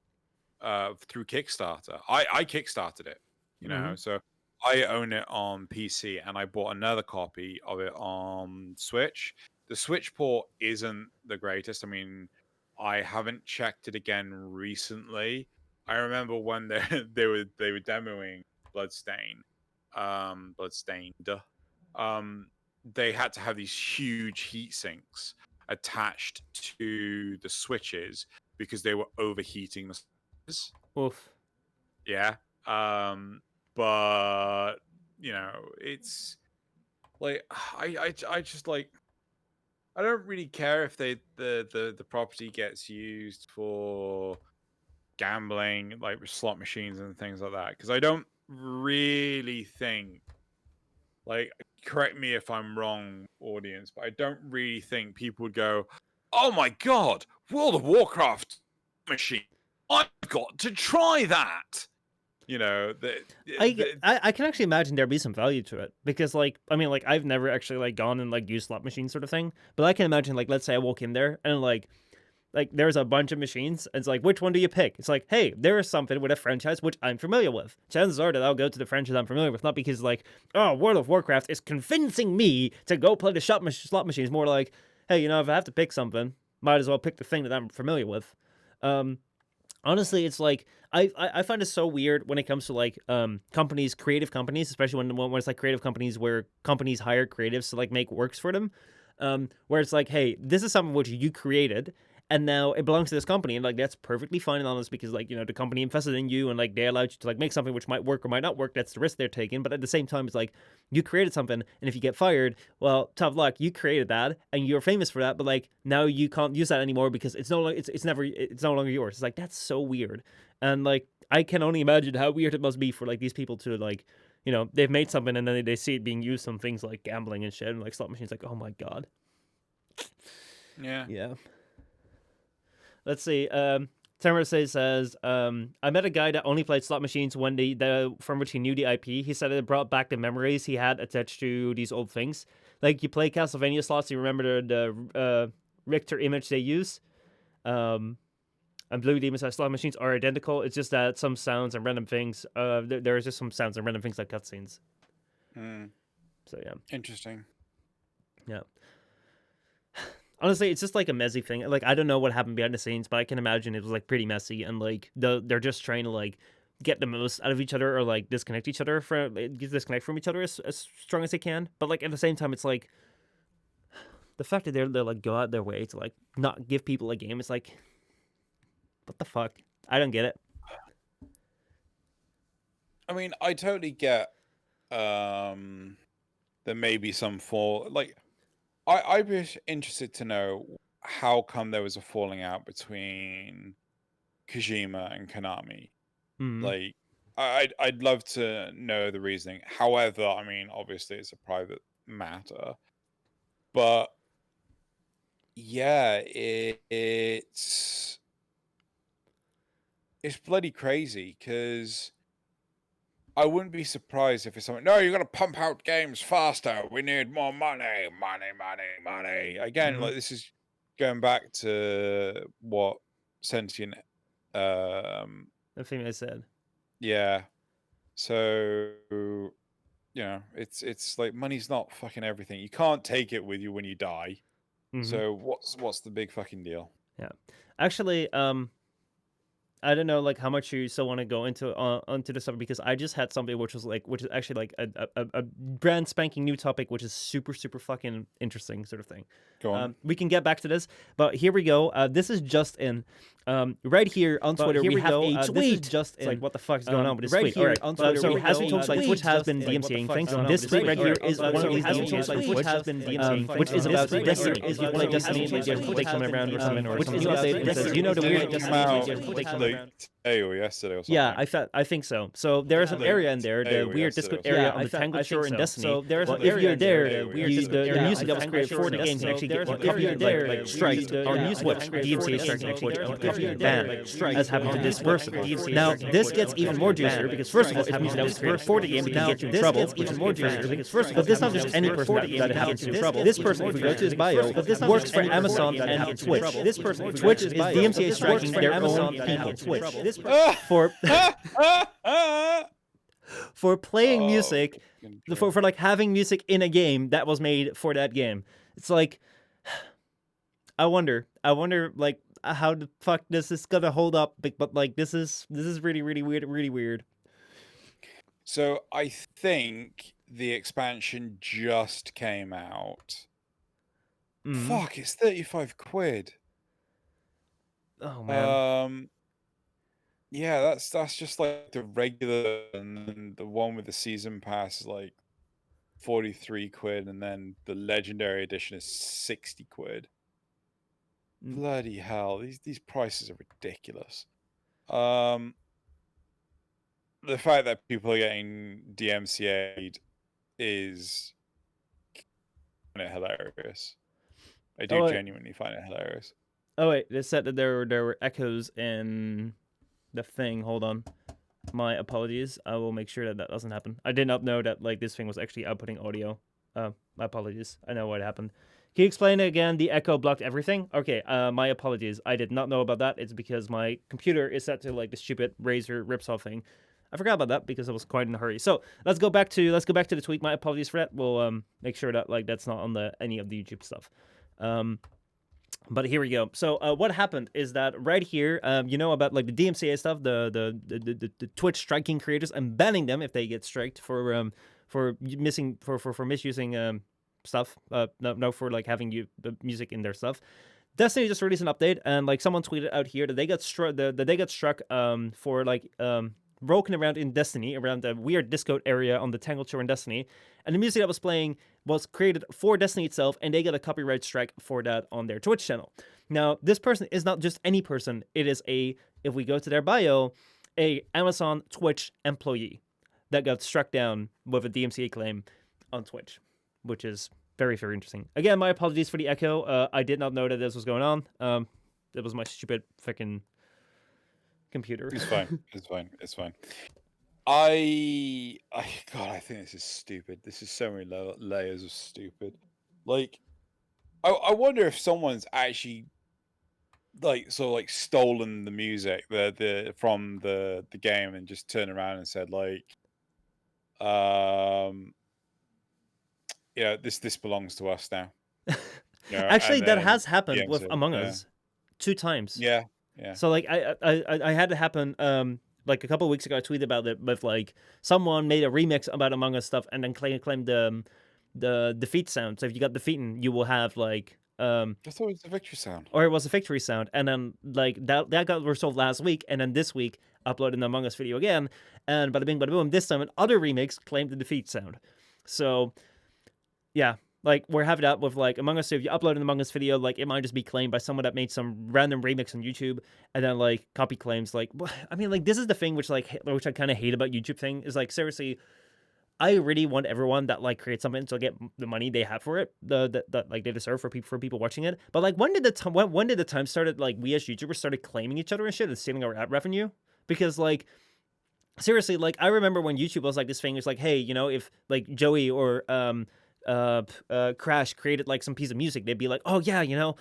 through Kickstarter. I kickstarted it, Mm-hmm. so I own it on PC and I bought another copy of it on Switch. The Switch port isn't the greatest. I mean, I haven't checked it again recently. I remember when they they were demoing Bloodstain, Bloodstained. Um, they had to have these huge heat sinks attached to the switches because they were overheating the switches. Oof. Yeah. But it's like I just like I don't really care if the property gets used for gambling, like with slot machines and things like that, because I don't really think, like, correct me if I'm wrong, audience, but I don't really think people would go, "Oh my god, World of Warcraft machine! I've got to try that." You know, I can actually imagine there'd be some value to it because, like, I mean, like, I've never actually like gone and like used slot machines sort of thing, but I can imagine, like, let's say I walk in there and like there's a bunch of machines and it's like, which one do you pick? It's like, hey, there is something with a franchise which I'm familiar with. Chances are that I'll go to the franchise I'm familiar with, not because like, oh, World of Warcraft is convincing me to go play the slot machines. More like, hey, if I have to pick something, might as well pick the thing that I'm familiar with. Um, Honestly, it's like I find it so weird when it comes to like companies, creative companies, especially when it's like creative companies where companies hire creatives to like make works for them, where it's like, hey, this is something which you created and now it belongs to this company, and like that's perfectly fine and honest because like the company invested in you and like they allowed you to like make something which might work or might not work. That's the risk they're taking, but at the same time it's like you created something, and if you get fired, well, tough luck. You created that and you're famous for that, but like now you can't use that anymore because it's no longer it's no longer yours. It's like that's so weird. And like I can only imagine how weird it must be for like these people to like they've made something and then they see it being used on things like gambling and shit and like slot machines. Like, oh my god. yeah. Yeah. Let's see. Tamara says, I met a guy that only played slot machines when the from which he knew the IP. He said it brought back the memories he had attached to these old things. Like you play Castlevania slots, you remember the Richter image they use. And Blue Demon Slash slot machines are identical. It's just that some sounds and random things. There's just some sounds and random things like cutscenes. So yeah. Interesting. Yeah. Honestly, it's just like a messy thing. Like I don't know what happened behind the scenes, but I can imagine it was like pretty messy, and like they're just trying to like get the most out of each other or like disconnect from each other as strong as they can. But like at the same time, it's like the fact that they're like go out their way to like not give people a game. It's like, what the fuck? I don't get it. I mean, I totally get there may be some fall, like I'd be interested to know how come there was a falling out between Kojima and Konami. Mm-hmm. Like, I'd love to know the reasoning. However, I mean, obviously it's a private matter, but yeah, it's bloody crazy because I wouldn't be surprised if it's something. No, you got to pump out games faster. We need more money, money, money, money. Again, Mm-hmm. like this is going back to what Sentient. The thing I said. Yeah. So it's like money's not fucking everything. You can't take it with you when you die. Mm-hmm. So what's the big fucking deal? Yeah. Actually, I don't know like how much you still want to go into the subject, because I just had something which is actually like a brand spanking new topic, which is super fucking interesting sort of thing. Go on. We can get back to this, but here we go. This is just in. Right here on Twitter, we have a tweet. This is just It's like, what the fuck is going on with this right tweet? here All right. on Twitter, So we as have we a talked, like tweet Twitch has just been in. DMCAing What the things. fuck is This going tweet on right with here this is one of these DMCAing. Twitch has been DMCAing. Twitch is about Destiny. Is you play Destiny, they just take someone around or something, or something update and says, you know the weird Destiny, they just take someone around. Today or yesterday or something. Yeah, I think so. So there's an area in there, the weird Discord area on the Tangled Shore in Destiny. So there's an area there. The music that was created for the game can actually get copyright striked, or DMCA strikes and actually get copyright banned, as happened to this person. Now this gets even more juicier, because first of all, if music that was created for the game, it can get you in trouble. Even more juicier, because first of all, this is not just any person that happens in trouble. This person, if we go to his bio, works for Amazon and Twitch. This person, Twitch is DMCA striking their own people. Twitch. This for playing music, for like having music in a game that was made for that game. It's like, I wonder like how the fuck this is gonna hold up, but like this is really weird. So I think the expansion just came out. Fuck, it's 35 quid. Oh man. Yeah, that's just like the regular, and then the one with the season pass is like 43 quid, and then the legendary edition is 60 quid. Bloody hell, these prices are ridiculous. The fact that people are getting DMCA'd is kind of hilarious. I do genuinely find it hilarious. Oh wait, they said that there were echoes in the thing. Hold on, my apologies. I will make sure that doesn't happen. I did not know that like this thing was actually outputting audio. My apologies. I know what happened. Can you explain it again? The echo blocked everything. Okay. My apologies. I did not know about that. It's because my computer is set to like the stupid Razer ripsaw thing. I forgot about that because I was quite in a hurry. So let's go back to the tweet. My apologies for that. We'll make sure that like that's not on any of the YouTube stuff. But here we go. So what happened is that right here, you know about like the DMCA stuff, the Twitch striking creators and banning them if they get striked for misusing stuff. No, for like having music in their stuff. Destiny just released an update, and like someone tweeted out here that they got struck for like broken around in Destiny, around the weird Discord area on the Tangled Shore in Destiny, and the music that was playing was created for Destiny itself, and they got a copyright strike for that on their Twitch channel. Now, this person is not just any person. It is if we go to their bio, a Amazon Twitch employee that got struck down with a DMCA claim on Twitch, which is very interesting. Again, my apologies for the echo. I did not know that this was going on. It was my stupid freaking computer. It's fine. God, I think this is stupid. This is so many layers of stupid. Like, I wonder if someone's actually like stolen the music from the game and just turned around and said like, this belongs to us now. Actually, that has happened with Among Us 2 times. Yeah. So like I had it happen like a couple of weeks ago. I tweeted about it with like someone made a remix about Among Us stuff and then claimed the defeat sound. So if you got defeated, you will have like I thought it was a victory sound. Or it was a victory sound, and then like that got resolved last week, and then this week uploaded an Among Us video again, and bada bing bada boom, this time another remix claimed the defeat sound. So yeah. Like, we're having that with, like, Among Us. So if you upload an Among Us video, like, it might just be claimed by someone that made some random remix on YouTube, and then, like, copy claims. Like, I mean, like, this is the thing which I kind of hate about YouTube thing, is, like, seriously, I really want everyone that, like, creates something to get the money they have for it, that like, they deserve for people watching it. But, like, when did the time started, like, we as YouTubers started claiming each other and shit and stealing our ad revenue? Because, like, seriously, like, I remember when YouTube was, like, this thing, it's like, hey, you know, if, like, Joey or, Crash created like some piece of music, they'd be like, oh yeah, you know,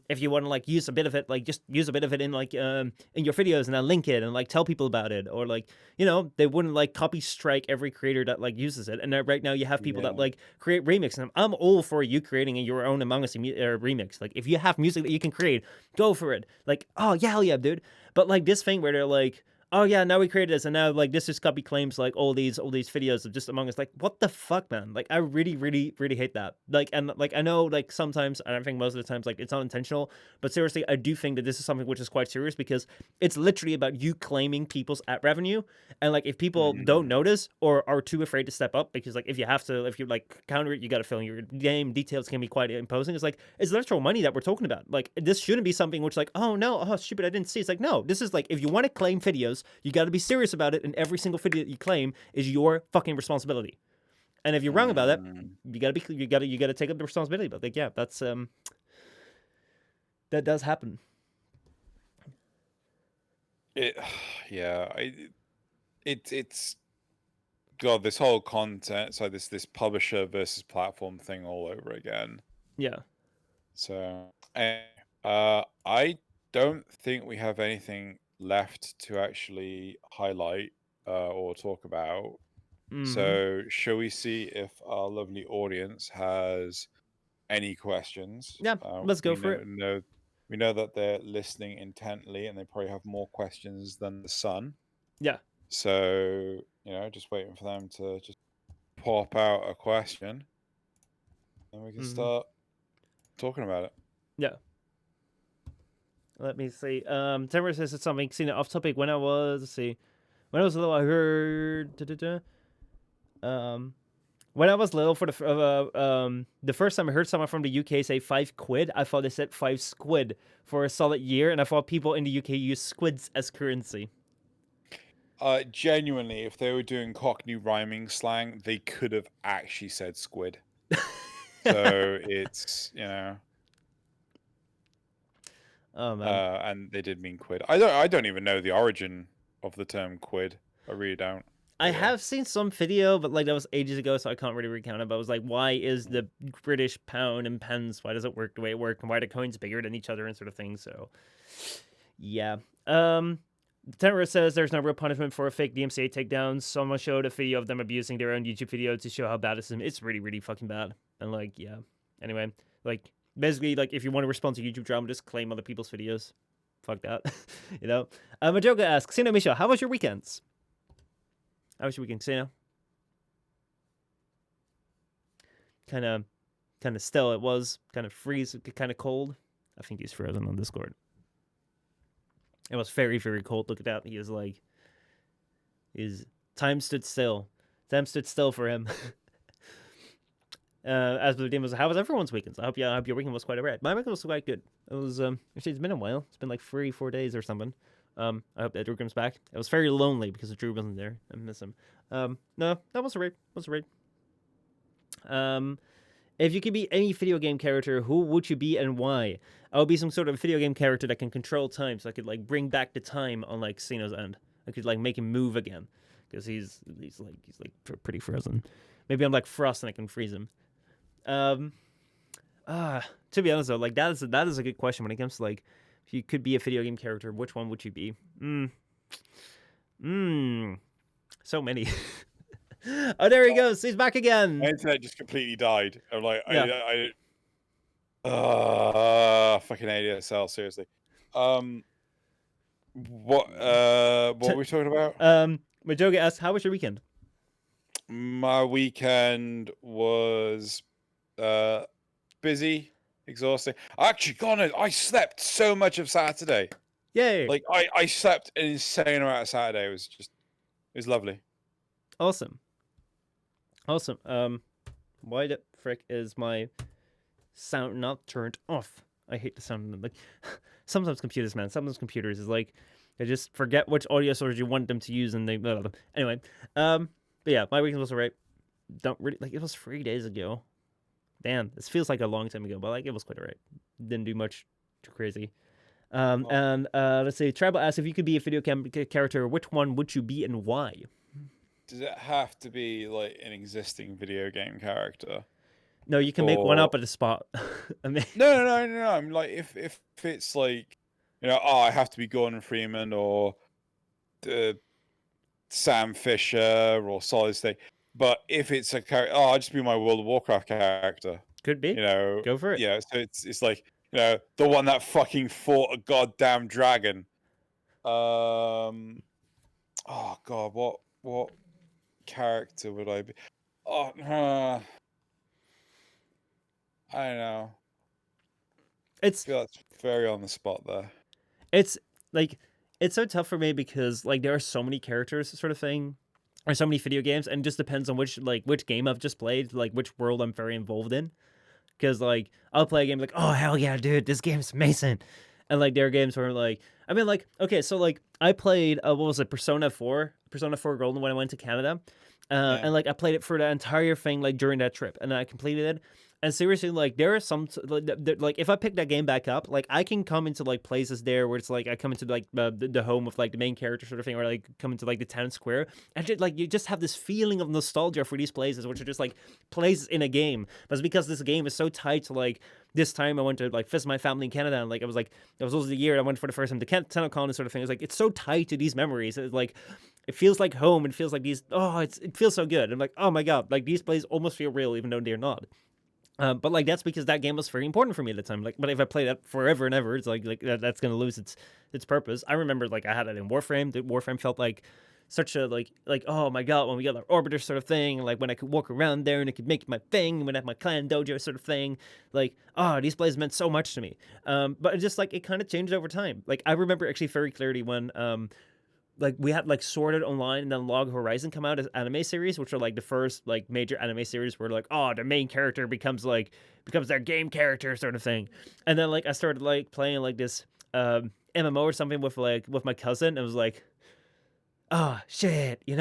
if you want to like use a bit of it, like just use a bit of it in like in your videos and then link it and like tell people about it, or like, you know, they wouldn't like copy strike every creator that like uses it. And right now you have people that like create remix, and I'm all for you creating your own Among Us remix. Like if you have music that you can create, go for it. Like, oh yeah, hell yeah, dude. But like this thing where they're like, oh yeah, now we created this, and now like this just copy claims like all these videos of just Among Us. Like, what the fuck, man? Like, I really, really, really hate that. Like, and like I know like sometimes, and I think most of the times like it's not intentional, but seriously, I do think that this is something which is quite serious because it's literally about you claiming people's ad revenue, and like if people don't notice or are too afraid to step up, because like if you like counter it, you got to fill in your game details can be quite imposing. It's like it's literal money that we're talking about. Like this shouldn't be something which like, oh no, oh stupid, I didn't see. It's like, no, this is like, if you want to claim videos, you got to be serious about it, and every single video that you claim is your fucking responsibility. And if you're wrong about it, you gotta take up the responsibility. But like, yeah, that's that does happen. It's God, this whole content, so this publisher versus platform thing all over again. Yeah. So, I don't think we have anything left to actually highlight or talk about. So, shall we see if our lovely audience has any questions? Yeah, let's go for it. We know that they're listening intently, and they probably have more questions than the sun. Yeah. So, just waiting for them to just pop out a question, and we can start talking about it. Yeah. Let me see. Timber says it's something seen it off topic. When I was little, I heard when I was little, for the first time I heard someone from the UK say 5 quid, I thought they said 5 squid for a solid year, and I thought people in the UK use squids as currency. Genuinely, if they were doing Cockney rhyming slang, they could have actually said squid. So it's, Oh man. and they did mean quid. I don't even know the origin of the term quid. I really don't. I have seen some video, but like that was ages ago, so I can't really recount it. But I was like, why is the British pound and pence? Why does it work the way it works? And why are the coins bigger than each other and sort of thing? So, yeah. Tenra says there's no real punishment for a fake DMCA takedown. Someone showed a video of them abusing their own YouTube video to show how bad it is. It's really, really fucking bad. And like, yeah. Anyway, like basically, like if you want to respond to YouTube drama, just claim other people's videos. Fuck that, you know. Majoga asks, Sino Misha, how was your weekends? How was your weekend, Sino? Kind of still. It was kind of freeze, kind of cold. I think he's frozen on Discord. It was very, very cold. Look at that. He is like, time stood still. Time stood still for him. As the game was, how was everyone's weekends? I hope your weekend was quite alright. My weekend was quite good. It was actually, it's been a while. It's been like 3-4 days or something. I hope that Drew comes back. It was very lonely because Drew wasn't there. I miss him. No, that was alright. If you could be any video game character, who would you be and why? I would be some sort of video game character that can control time, so I could like bring back the time on like Sino's end. I could like make him move again, because he's pretty frozen. Maybe I'm like Frost and I can freeze him. To be honest though, like that is a good question when it comes to like, if you could be a video game character, which one would you be? So many. Oh, there he goes. He's back again. My internet just completely died. I'm like, yeah. Fucking ADSL, seriously. What were we talking about? Majoga asks, how was your weekend? My weekend was busy, exhausting. Actually, I slept so much of Saturday. Yay! Like I slept an insane amount of Saturday. It was lovely. Awesome. Why the frick is my sound not turned off? I hate the sound. Like, sometimes computers is like, they just forget which audio source you want them to use, and they blah, blah, blah. Anyway, but yeah, my weekend was alright. Don't really like, it was 3 days ago. Damn, this feels like a long time ago, but like it was quite alright. Didn't do much too crazy. And let's see. Tribal asks, if you could be a video character, which one would you be and why? Does it have to be like an existing video game character? No, you can make one up at the spot. I mean... No. I'm like, if it's like, I have to be Gordon Freeman or Sam Fisher or Solid Snake. But if it's a character, I'll just be my World of Warcraft character. Could be. Go for it. Yeah, so it's like, the one that fucking fought a goddamn dragon. Oh God, what character would I be? Oh, I don't know. I It's feel that's very on the spot there. it's like it's so tough for me because like there are so many characters sort of thing, or so many video games, and it just depends on which game I've just played, like which world I'm very involved in. Because like I'll play a game like, oh hell yeah, dude, this game's amazing, and like there are games where I'm like, I mean like okay, so like I played what was it, Persona 4 Golden when I went to Canada, Yeah. and like I played it for the entire thing like during that trip, and I completed it. And seriously, like there are some like if I pick that game back up, like I can come into like places there where it's like I come into like the home of like the main character sort of thing, or like come into like the town square, and just, like you just have this feeling of nostalgia for these places, which are just like places in a game. But it's because this game is so tied to like this time I went to like visit my family in Canada, and like it was also the year I went for the first time to TennoCon and sort of thing. It's like it's so tied to these memories. It's like it feels like home. It feels like these. Oh, it feels so good. I'm like, oh my god, like these places almost feel real, even though they're not. But like that's because that game was very important for me at the time. Like, but if I play that forever and ever, it's like that's gonna lose its purpose. I remember like I had it in Warframe. That Warframe felt like such a like oh my god, when we got our orbiter sort of thing, like when I could walk around there and I could make my thing, when I had my clan dojo sort of thing, like oh these plays meant so much to me. But it just like it kind of changed over time. Like I remember actually very clearly when like we had like Sword Art Online and then Log Horizon come out as anime series, which are like the first like major anime series where like oh the main character becomes their game character sort of thing. And then like I started like playing like this MMO or something with my cousin, and it was like oh shit, we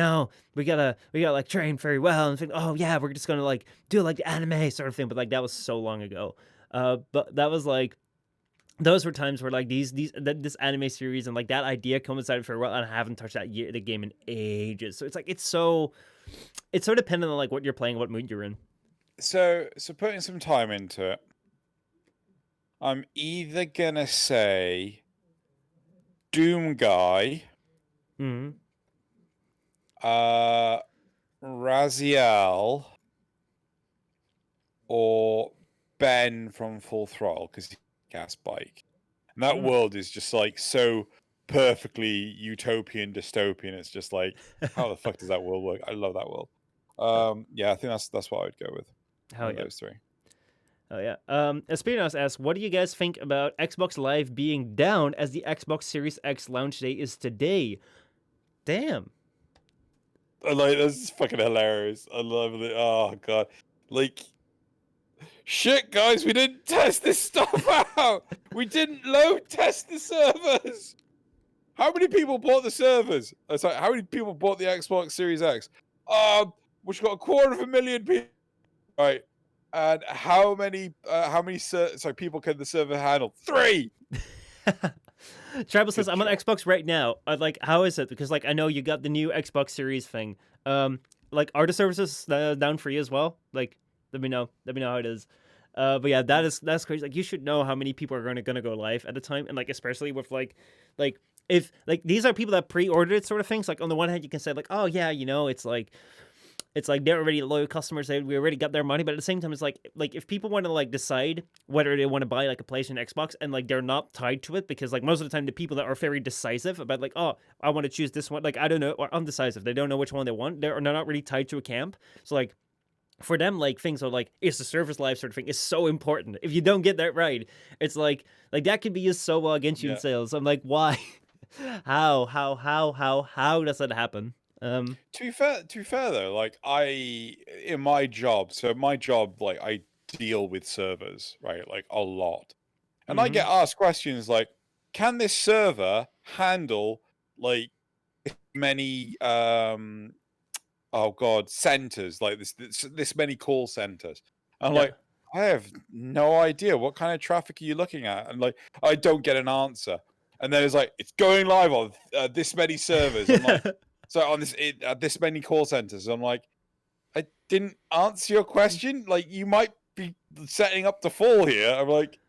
gotta like train very well and think oh yeah we're just gonna like do like the anime sort of thing. But like that was so long ago. But that was like those were times where like this anime series and like that idea coincided for a while, and I haven't touched the game in ages. So it's like it's so dependent on like what you're playing, what mood you're in. So putting some time into it, I'm either gonna say Doom Guy, Mm-hmm. uh, Raziel, or Ben from Full Throttle because he gas bike. And that world is just like so perfectly utopian, dystopian. It's just like, how the fuck does that world work? I love that world. Yeah, I think that's what I would go with. Hell One of yeah. those three. Oh yeah. Espinosa asks, what do you guys think about Xbox Live being down as the Xbox Series X launch day is today? Damn. That's fucking hilarious. I love it. Oh god, like shit, guys. We didn't test this stuff out. We didn't load test the servers. How many people bought the servers? Sorry, how many people bought the Xbox Series X? Which got 250,000 people. Right. And how many people can the server handle? 3. Tribal says, Good I'm on job. Xbox right now. Like, how is it? Because like I know you got the new Xbox Series thing. Like are the services down for you as well? Like, let me know. Let me know how it is. But yeah, that's crazy. Like, you should know how many people are gonna go live at a time, and like especially with like if like these are people that pre-ordered it sort of things. Like on the one hand, you can say like, oh yeah, it's like they're already loyal customers. We already got their money, but at the same time, it's like if people want to like decide whether they want to buy like a PlayStation, Xbox, and like they're not tied to it, because like most of the time the people that are very decisive about like oh I want to choose this one, like I don't know, or undecisive, they don't know which one they want. They're not really tied to a camp. So like for them, like things are like is the service life sort of thing is so important. If you don't get that right, it's like that could be used so well against you in Yeah. sales. I'm like, why? How does that happen? To be fair though, like in my job, so my job, like I deal with servers, right? Like a lot. And I Mm-hmm. get asked questions like, can this server handle like many oh god, centers, like this many call centers? I'm Yeah. like, I have no idea. What kind of traffic are you looking at? And like, I don't get an answer. And then it's like, it's going live on this many servers. I'm like, so on this many call centers. I'm like, I didn't answer your question. Like, you might be setting up to fall here. I'm like,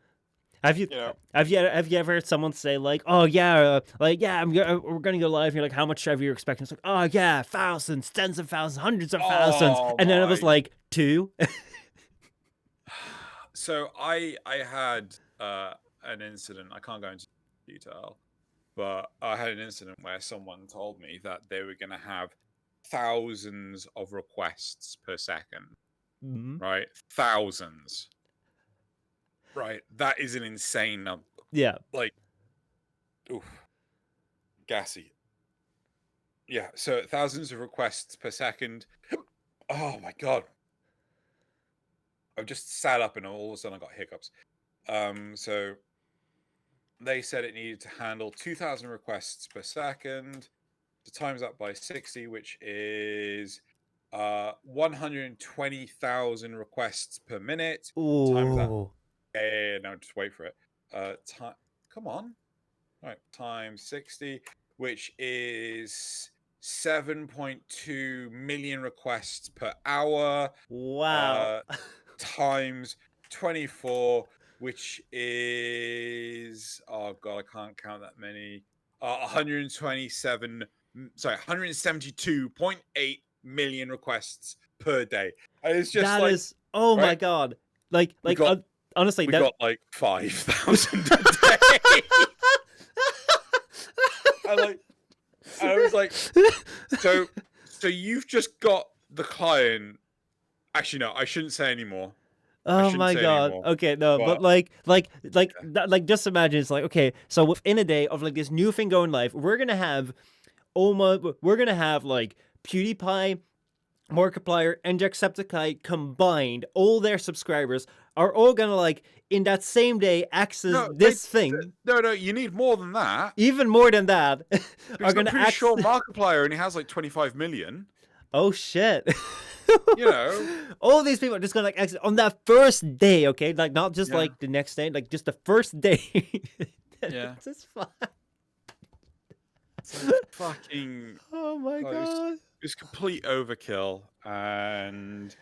Have you you know, have you ever heard someone say like, oh yeah, we're gonna go live? And you're like, how much have you expecting? It's like, oh yeah, thousands, tens of thousands, hundreds of thousands, oh and then it was my. like two. So I had an incident. I can't go into detail. But I had an incident where someone told me that they were going to have thousands of requests per second, Mhm. right? Thousands, right? That is an insane number. Yeah. Like, oof, gassy. Yeah, so thousands of requests per second. Oh my god. I've just sat up and all of a sudden I got hiccups. So they said it needed to handle 2,000 requests per second. To times that by 60, which is 120,000 requests per minute. Times that. Ooh. No, just wait for it. Come on. All right, times 60, which is 7.2 million requests per hour. Wow. Times 24, which is, oh god, I can't count that many. 172.8 million requests per day. And it's just That like, is, oh my right? god. Like We got honestly, we that got like 5,000 a day. I was like, so you've just got the client. Actually, no, I shouldn't say anymore. I Oh shouldn't my say god. anymore. Okay, no, but But like just imagine it's like, okay, so within a day of like this new thing going live, we're gonna have like PewDiePie, Markiplier, and Jacksepticeye combined, all their subscribers are all gonna like in that same day access no, this thing. no, you need more than that. Even more than that, are Because I'm gonna pretty sure Markiplier only has like 25 million. Oh shit. You know, All these people are just gonna like exit on that first day, okay? Like not just yeah, like the next day, like just the first day. yeah. It's just fine. It's like fucking. Oh my God, god. it's complete overkill, and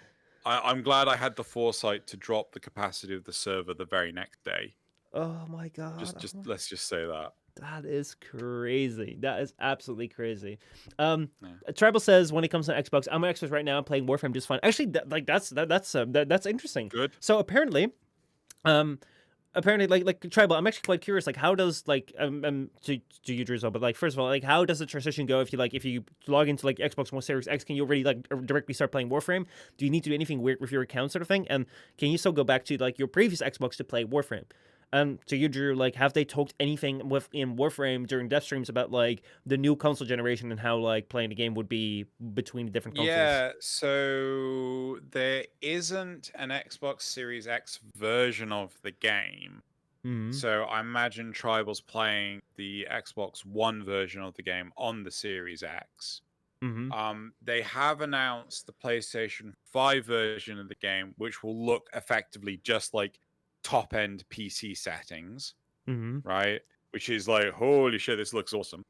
I'm glad I had the foresight to drop the capacity of the server the very next day. Oh my god. Just let's just say that. That is crazy. That is absolutely crazy. Yeah. Tribal says when it comes to Xbox, I'm on Xbox right now. I'm playing Warframe just fine. Actually, that's interesting. Good. So um, apparently like Tribal, I'm actually quite curious. Like, how does like to you, Drizzle, but like first of all, like how does the transition go if you log into like Xbox One Series X? Can you already like directly start playing Warframe? Do you need to do anything weird with your account, sort of thing? And can you still go back to like your previous Xbox to play Warframe? To you, Drew, like, have they talked anything in Warframe during dev streams about like the new console generation and how like playing the game would be between the different consoles? Yeah, so there isn't an Xbox Series X version of the game. Mm-hmm. So I imagine Tribal's playing the Xbox One version of the game on the Series X. Mm-hmm. They have announced the PlayStation 5 version of the game, which will look effectively just like top end PC settings, Mm-hmm. right? Which is like, holy shit, this looks awesome.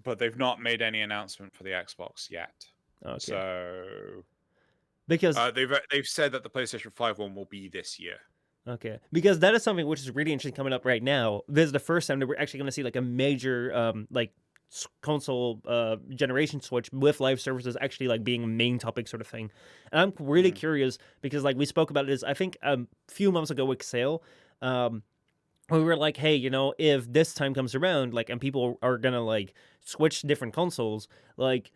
But they've not made any announcement for the Xbox yet. Okay. So Because they've said that the PlayStation 5 one will be this year. okay, because that is something which is really interesting coming up right now. This is the first time that we're actually going to see like a major like console generation switch with live services actually like being a main topic sort of thing. And I'm really curious because like we spoke about this I think a few months ago with Sale. We were like, hey, you know, if this time comes around, like, and people are gonna like switch different consoles, like,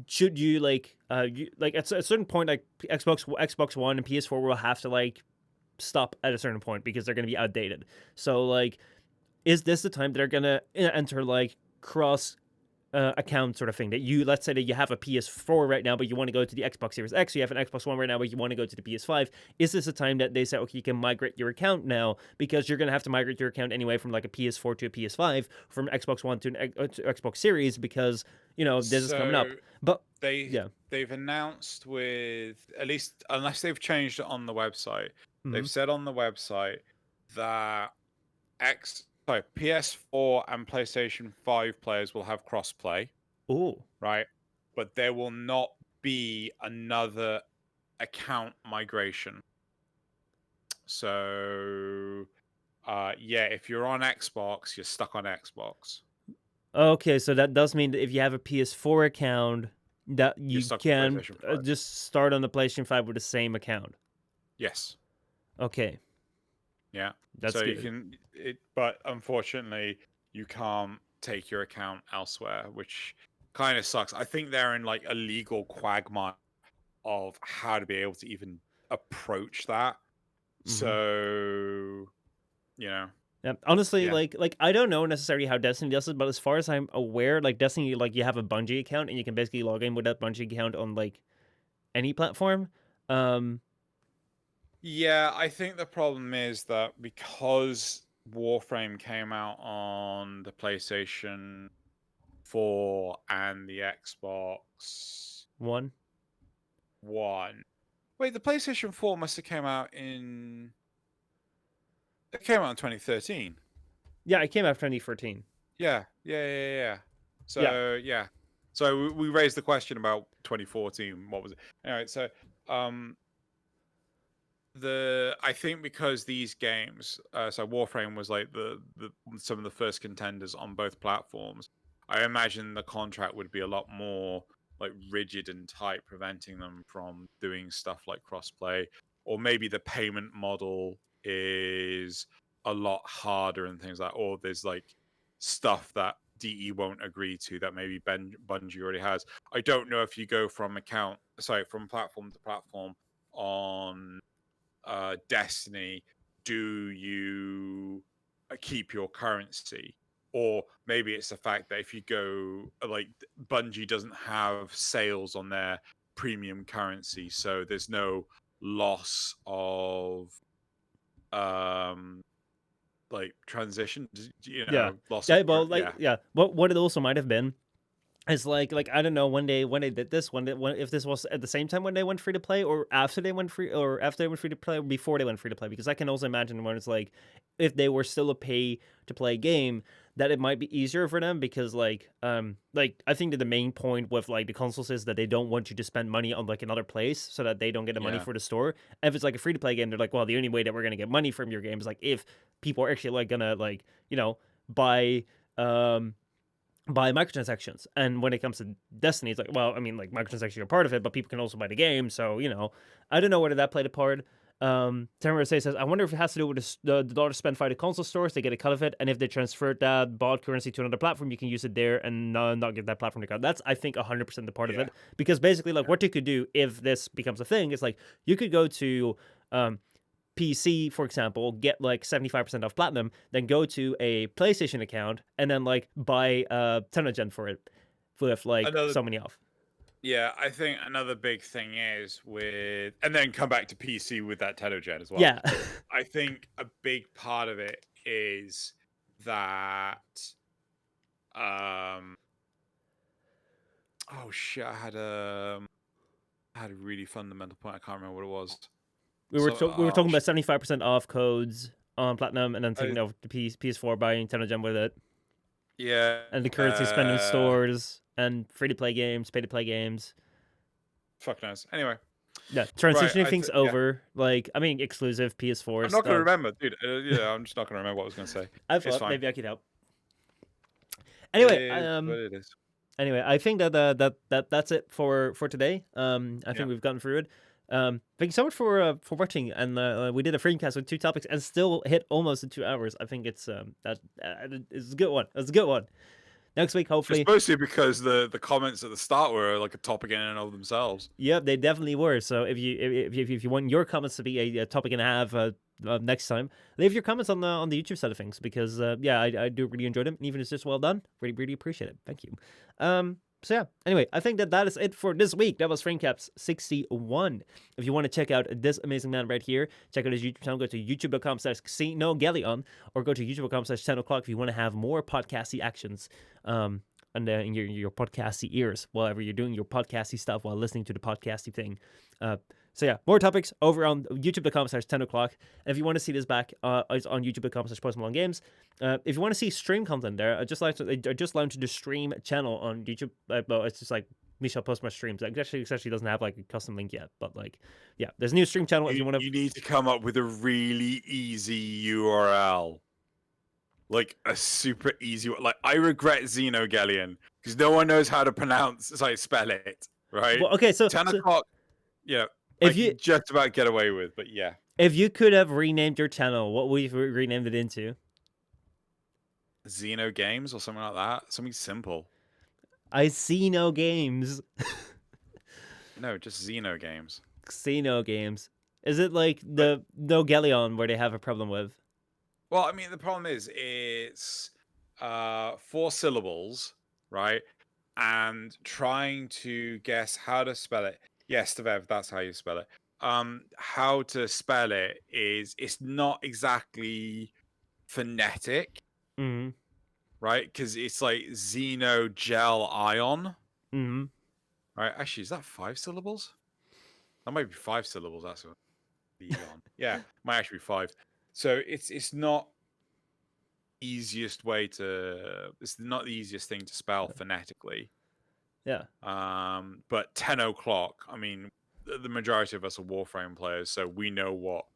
should you like, like at a certain point, like Xbox One and PS4 will have to like stop at a certain point because they're gonna be outdated. So like, is this the time they're gonna enter like cross account sort of thing that you let's say that you have a PS4 right now but you want to go to the Xbox Series X, you have an Xbox One right now but you want to go to the PS5? Is this a time that they say, okay, you can migrate your account now because you're going to have to migrate your account anyway from like a PS4 to a PS5, from Xbox One to an to Xbox Series, because you know this is coming up? But they've announced, with at least, unless they've changed it on the website, they've said on the website that PS4 and PlayStation 5 players will have crossplay. Oh, right? But there will not be another account migration. So, yeah, if you're on Xbox, you're stuck on Xbox. okay, so that does mean that if you have a PS4 account, that you can just start on the PlayStation 5 with the same account. Yes. Okay. Yeah. That's So you good. can but unfortunately you can't take your account elsewhere, which kind of sucks. I think they're in like a legal quagmire of how to be able to even approach that. Hmm. So, you know, Yeah, honestly, yeah. like I don't know necessarily how Destiny does it, but as far as I'm aware, like Destiny, like you have a Bungie account and you can basically log in with that Bungie account on like any platform. Um, Yeah, I think the problem is that because Warframe came out on the PlayStation 4 and the Xbox One. One. Wait, the PlayStation 4 must have came out in. It came out in 2013. Yeah, it came out 2014. Yeah. Yeah, So yeah, so we raised the question about 2014. What was it? Anyway, so um, I think because these games, so Warframe was like the some of the first contenders on both platforms. I imagine the contract would be a lot more like rigid and tight, preventing them from doing stuff like crossplay, or maybe the payment model is a lot harder and things like. Or there's like stuff that DE won't agree to that maybe Bungie already has. I don't know if you go from from platform to platform on Destiny, do you keep your currency? Or maybe it's the fact that if you go like Bungie doesn't have sales on their premium currency, so there's no loss of um like transition, yeah, loss of yeah. Well, like yeah. yeah. What it also might have been is like I don't know when they did this when if this was at the same time when they went free to play or after they went free or after they went free to play or before they went free to play, because I can also imagine when it's like if they were still a pay to play game, that it might be easier for them because like I think that the main point with like the consoles is that they don't want you to spend money on like another place so that they don't get the money Yeah. for the store. And if it's like a free to play game, they're like, well, the only way that we're gonna get money from your game is like if people are actually like gonna like buy um buy microtransactions. And when it comes to Destiny, it's like, well, I mean, like microtransactions are part of it, but people can also buy the game. So, I don't know whether that played a part. Tamara says, I wonder if it has to do with the dollar spent by the console stores, they get a cut of it. And if they transferred that bought currency to another platform, you can use it there and not get that platform to cut. That's, I think, 100% the part of Yeah. it. Because basically, like, Yeah. what you could do if this becomes a thing is like, you could go to PC, for example, get like 75% off platinum, then go to a PlayStation account and then like buy Tenogen for it with like Another so many off. Yeah, I think another big thing is and then come back to PC with that Tenogen as well. Yeah. I think a big part of it is that, um, oh shit, I had a really fundamental point. I can't remember what it was. We were talking about 75% off codes on platinum and then I, taking over the PS4 buying Tenogen with it. yeah, And the currency spent in stores and free to play games, pay to play games. fuck knows. Anyway, Yeah, right, transitioning things yeah. over. Like, I mean, exclusive PS4 I'm not gonna stuff. remember, dude. Yeah, I'm just not gonna remember what I was gonna say. I It's thought fine. maybe I could help. It Anyway, is what it is. I think that's it for today. I Yeah. think we've gotten through it. Thank you so much for watching, and we did a FrameCast with 2 topics and still hit almost the 2 hours. I think it's that is a good one. That's a good one. Next week, It's hopefully. mostly because the comments at the start were like a topic in and of themselves. Yep, they definitely were. So if you want your comments to be a topic and a half next time, leave your comments on the YouTube side of things because yeah, I do really enjoy them, and even if it's just well done, really appreciate it. Thank you. So yeah, anyway, I think that is it for this week. That was FrameCaps 61. If you want to check out this amazing man right here, check out his YouTube channel. Go to youtube.com/CasinoGalleon or go to youtube.com/10o'clock if you want to have more podcasty actions. And in your podcasty ears, wherever you're doing your podcasty stuff while listening to the podcasty thing. So yeah, more topics over on youtube.com/10o'clock. And if you want to see this back, it's on youtube.com/postmalongames. If you want to see stream content there, I just launched the stream channel on YouTube. Well, it's just like Michel Postma streams. It actually doesn't have like a custom link yet, but like, yeah, there's a new stream channel if you want to. You need to come up with a really easy URL. Like a super easy one. Like, I regret Xenogalleon because no one knows how to spell it, right? Well, okay, so 10 o'clock, yeah, I if you can just about get away with, but yeah. If you could have renamed your channel, what would you renamed it into? Xeno Games or something like that. Something simple. I see no games. No, just Xeno Games. Xeno games. Is it like But the Nogelion where they have a problem with? well, I mean, the problem is it's 4 syllables, right? And trying to guess how to spell it. Yes, Stevev, that's how you spell it. How to spell it is it's not exactly phonetic, Mm-hmm. right? Because it's like Xeno Gel Ion, Mm-hmm. right? Actually, is that 5 syllables? That might be 5 syllables. That's what Leon. Yeah, might actually be 5. So it's not easiest way to. It's not the easiest thing to spell phonetically. Yeah. But 10 o'clock. I mean, the majority of us are Warframe players, so we know what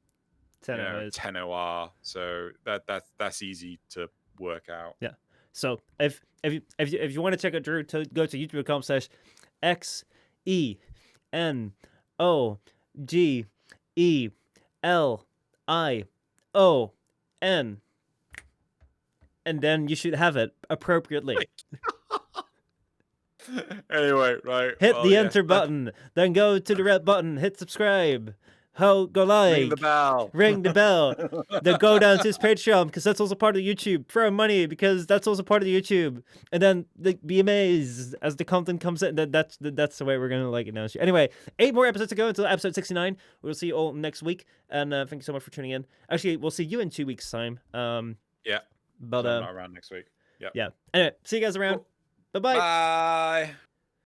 Tenno is. 10 are. So that's easy to work out. Yeah. So if you want to check out Drew, go to youtube.com/XENOGELION, and then you should have it appropriately. Anyway, right. Hit Well, the yes, enter button, then go to the red button, hit subscribe, go ring the like, bell. ring the bell, then go down to his Patreon because that's also part of YouTube. Throw money because that's also part of the YouTube, and then be amazed as the content comes in. That's the way we're gonna announce you. Anyway, 8 more episodes to go until episode 69. We'll see you all next week, and thank you so much for tuning in. Actually, we'll see you in 2 weeks' time. Yeah. But I'm not around next week. Yep. yeah. Anyway, see you guys around. Cool. Bye bye. Bye.